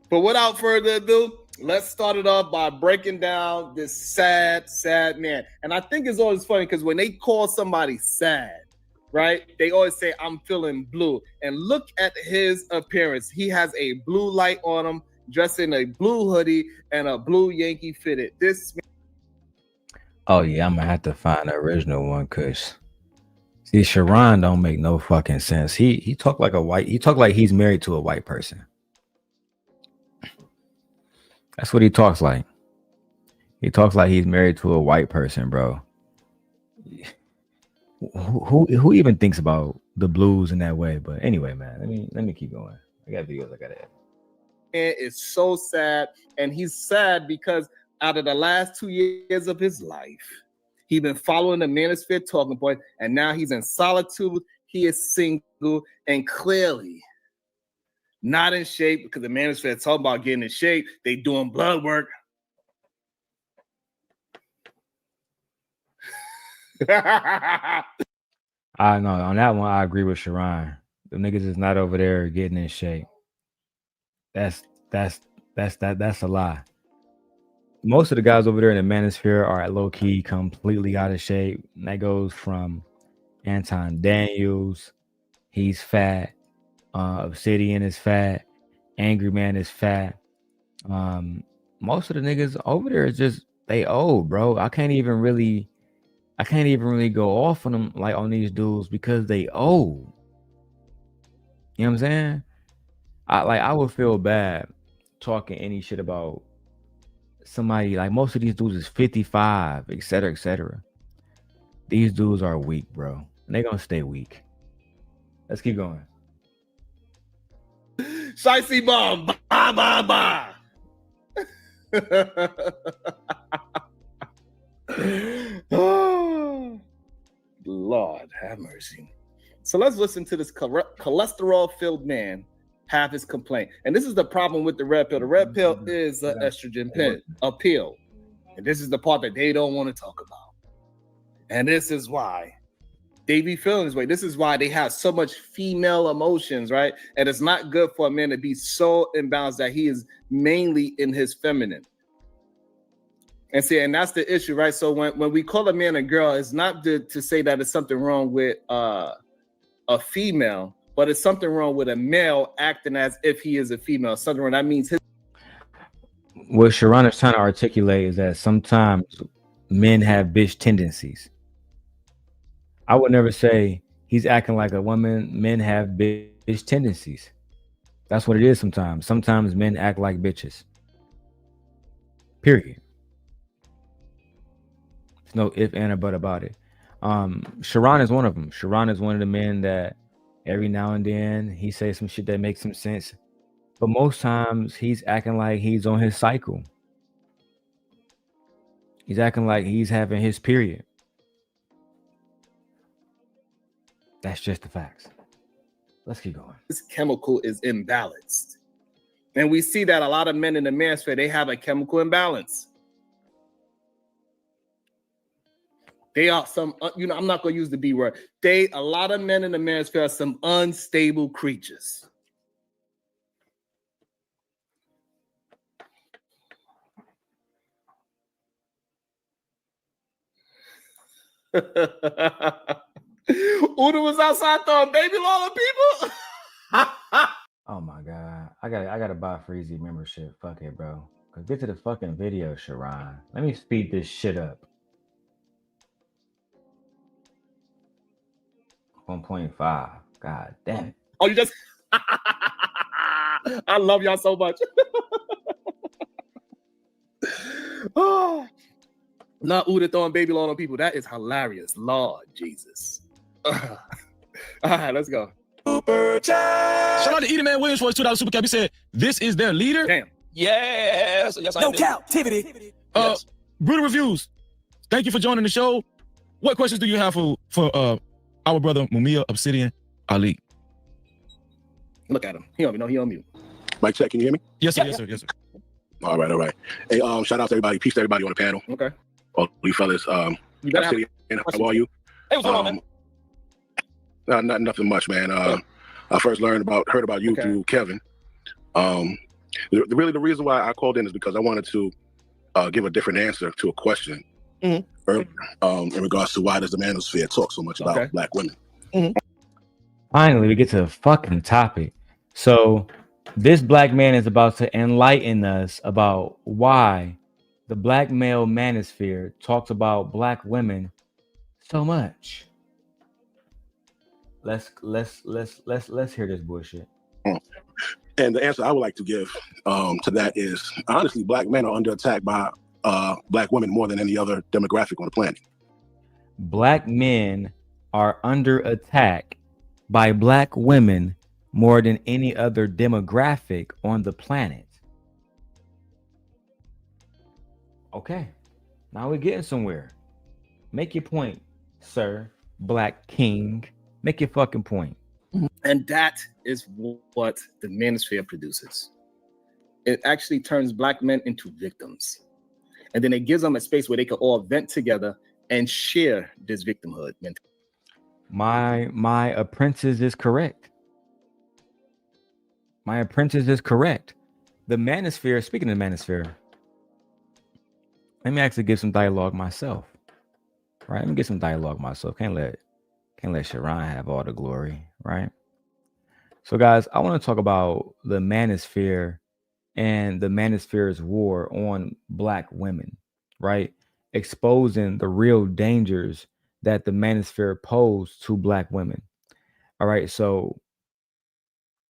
But without further ado, let's start it off by breaking down this sad, sad man. And I think it's always funny because when they call somebody sad, right, they always say, I'm feeling blue. And look at his appearance. He has a blue light on him, dressed in a blue hoodie and a blue Yankee fitted. Oh yeah, I'm gonna have to find the original one because see, Sharon don't make no fucking sense. He talk like he's married to a white person. That's what he talks like. He talks like he's married to a white person, bro. Who even thinks about the blues in that way? But anyway, man, let me keep going. I got videos I gotta add. It's so sad, and he's sad because out of the last 2 years of his life, he's been following the Manosphere talking point, and now he's in solitude. He is single and clearly not in shape because the Manosphere talking about getting in shape. They doing blood work. I know on that one I agree with Sharon. The niggas is not over there getting in shape. That's a lie. Most of the guys over there in the Manosphere are low key completely out of shape. And that goes from Anton Daniels, he's fat. Obsidian is fat. Angry Man is fat. Most of the niggas over there is just they old, bro. I can't even really go off on them like on these dudes because they old. You know what I'm saying? I would feel bad talking any shit about somebody like most of these dudes is 55, etc., etc. These dudes are weak, bro. And they're gonna stay weak. Let's keep going. Shicey bomb, ba ba ba. Oh, Lord have mercy. So let's listen to this cholesterol-filled man have his complaint. And this is the problem with the red pill. The red pill is an estrogen pill. And this is the part that they don't want to talk about. And this is why they be feeling this way. This is why they have so much female emotions, right? And it's not good for a man to be so imbalanced that he is mainly in his feminine. And see, and that's the issue, right? So when we call a man a girl, it's not to say that it's something wrong with a female, but it's something wrong with a male acting as if he is a female. Something wrong. That means what Sharon is trying to articulate is that sometimes men have bitch tendencies. I would never say he's acting like a woman. Men have bitch tendencies. That's what it is sometimes. Sometimes men act like bitches. Period. There's no if, and, or but about it. Sharon is one of them. Sharon is one of the men that every now and then he says some shit that makes some sense. But most times he's acting like he's on his cycle. He's acting like he's having his period. That's just the facts. Let's keep going. This chemical is imbalanced. And we see that a lot of men in the manosphere, they have a chemical imbalance. They are some, I'm not going to use the B word. A lot of men in the manosphere are some unstable creatures. Uda was outside throwing baby Lola people. Oh my god, I gotta buy Freezy membership. Fuck it, bro. Cause get to the fucking video, Sharon. Let me speed this shit up. 1.5. God damn it. Oh, you just. I love y'all so much. Oh, not Uda throwing baby Lola on people. That is hilarious. Lord Jesus. All right, let's go. Shout out to Edie Man Williams for his $2 super cap. He said, "This is their leader." Damn. Yes. Yes, No captivity. Yes. Brutal Reviews. Thank you for joining the show. What questions do you have for our brother Mumia Obsidian Ali? Look at him. He don't even know he on mute. Mic check. Can you hear me? Yes, sir. Yes, sir. Yes, sir. All right. Hey, shout out to everybody. Peace to everybody on the panel. Okay. All you fellas. You gotta have Obsidian, how are you? Hey, what's going on, man? Nothing much, man. I first heard about you through Kevin. Really, the reason why I called in is because I wanted to give a different answer to a question earlier, in regards to why does the manosphere talk so much about black women. Finally, we get to the fucking topic. So, this black man is about to enlighten us about why the black male manosphere talks about black women so much. Let's hear this bullshit. And the answer I would like to give to that is, honestly, black men are under attack by black women more than any other demographic on the planet. Black men are under attack by black women more than any other demographic on the planet. Okay, now we're getting somewhere. Make your point, sir, Black King. Make your fucking point. And that is what the manosphere produces. It actually turns black men into victims. And then it gives them a space where they can all vent together and share this victimhood. My apprentice is correct. My apprentice is correct. The manosphere, speaking of the manosphere, let me actually give some dialogue myself. Right? Let me get some dialogue myself. Can't let Sharon have all the glory, right? So guys, I want to talk about the manosphere and the manosphere's war on black women, right? Exposing the real dangers that the manosphere posed to black women. All right, so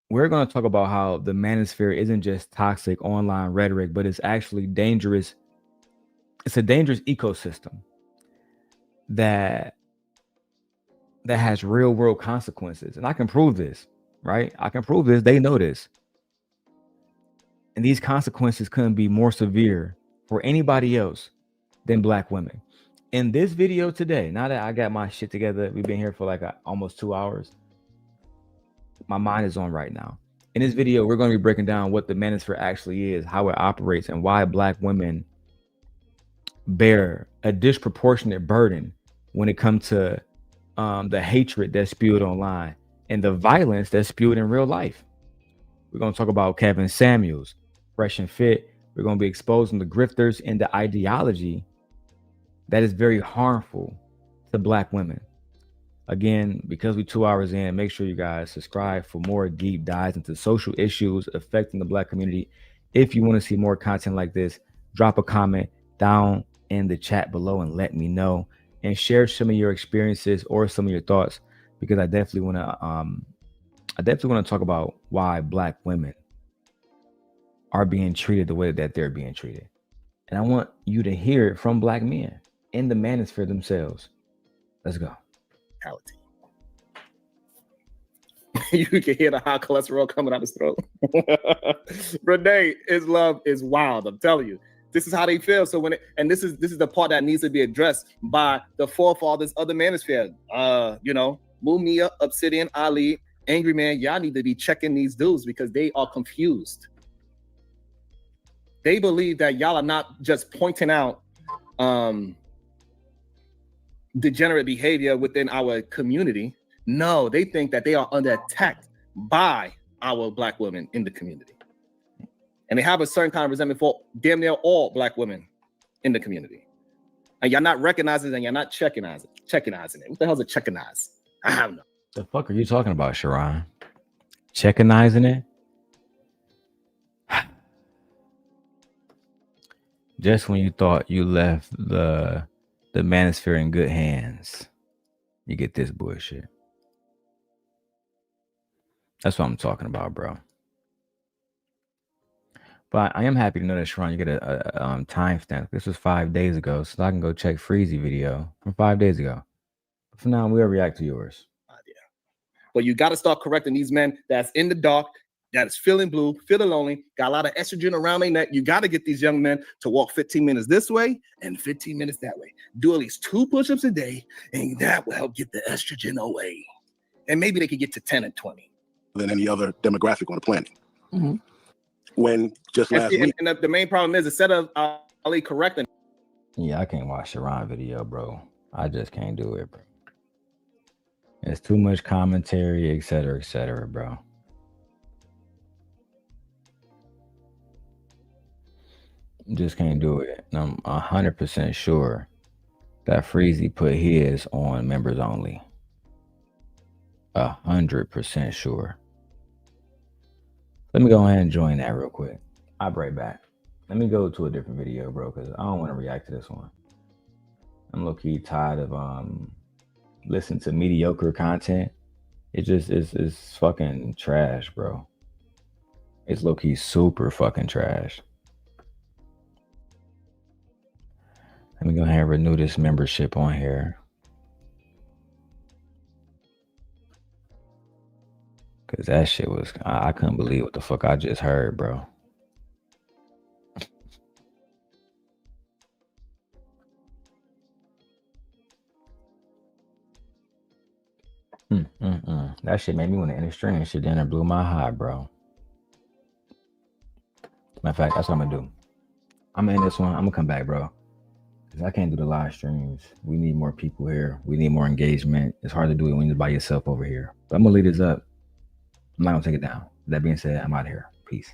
we're going to talk about how the manosphere isn't just toxic online rhetoric, but it's actually dangerous. It's a dangerous ecosystem that has real world consequences. And I can prove this, right? I can prove this. They know this. And these consequences couldn't be more severe for anybody else than black women. In this video today, now that I got my shit together, we've been here for like almost 2 hours. My mind is on right now. In this video, we're going to be breaking down what the manosphere actually is, how it operates, and why black women bear a disproportionate burden when it comes to the hatred that's spewed online and the violence that's spewed in real life. We're going to talk about Kevin Samuels, Fresh and Fit. We're going to be exposing the grifters and the ideology that is very harmful to black women. Again, because we're 2 hours in, make sure you guys subscribe for more deep dives into social issues affecting the black community. If you want to see more content like this, drop a comment down in the chat below and let me know, and share some of your experiences or some of your thoughts, because I definitely want to talk about why black women are being treated the way that they're being treated. And I want you to hear it from black men in the manosphere themselves. Let's go. You can hear the high cholesterol coming out his throat. Renee, his love is wild. I'm telling you, this is how they feel. So this is the part that needs to be addressed by the forefathers of the manosphere. Mumia, Obsidian, Ali, Angry Man. Y'all need to be checking these dudes because they are confused. They believe that y'all are not just pointing out degenerate behavior within our community. No, they think that they are under attack by our black women in the community. And they have a certain kind of resentment for damn near all black women in the community. And y'all not recognizing it and y'all not checking as it. Checkinizing it. What the hell's a checkinize? I don't know. The fuck are you talking about, Sharon? Checkinizing it? Just when you thought you left the manosphere in good hands, you get this bullshit. That's what I'm talking about, bro. But I am happy to know that, Sharon, you get a timestamp. This was 5 days ago, so I can go check Freezy video from 5 days ago. But for now, we'll react to yours. But you got to start correcting these men that's in the dark, that is feeling blue, feeling lonely, got a lot of estrogen around their neck. You got to get these young men to walk 15 minutes this way and 15 minutes that way. Do at least 2 push-ups a day, and that will help get the estrogen away. And maybe they could get to 10 and 20. Than any other demographic on the planet. When just last week. And the main problem is, instead of Ali correcting. Yeah, I can't watch Sharon video, bro. I just can't do it, bro. It's too much commentary, etc., bro. Just can't do it. And I'm 100% sure that Freezy put his on members only. 100% sure. Let me go ahead and join that real quick. I'll be right back. Let me go to a different video, bro, because I don't want to react to this one. I'm low-key tired of listening to mediocre content. It just is fucking trash, bro. It's low-key super fucking trash. Let me go ahead and renew this membership on here. Cause that shit was, I couldn't believe what the fuck I just heard, bro. That shit made me want to end the stream. Shit then it blew my high, bro. Matter of fact, that's what I'm gonna do. I'm gonna end this one. I'm gonna come back, bro. Cause I can't do the live streams. We need more people here. We need more engagement. It's hard to do it when you're by yourself over here. But I'm gonna leave this up. I'm not gonna take it down. That being said, I'm out of here. Peace.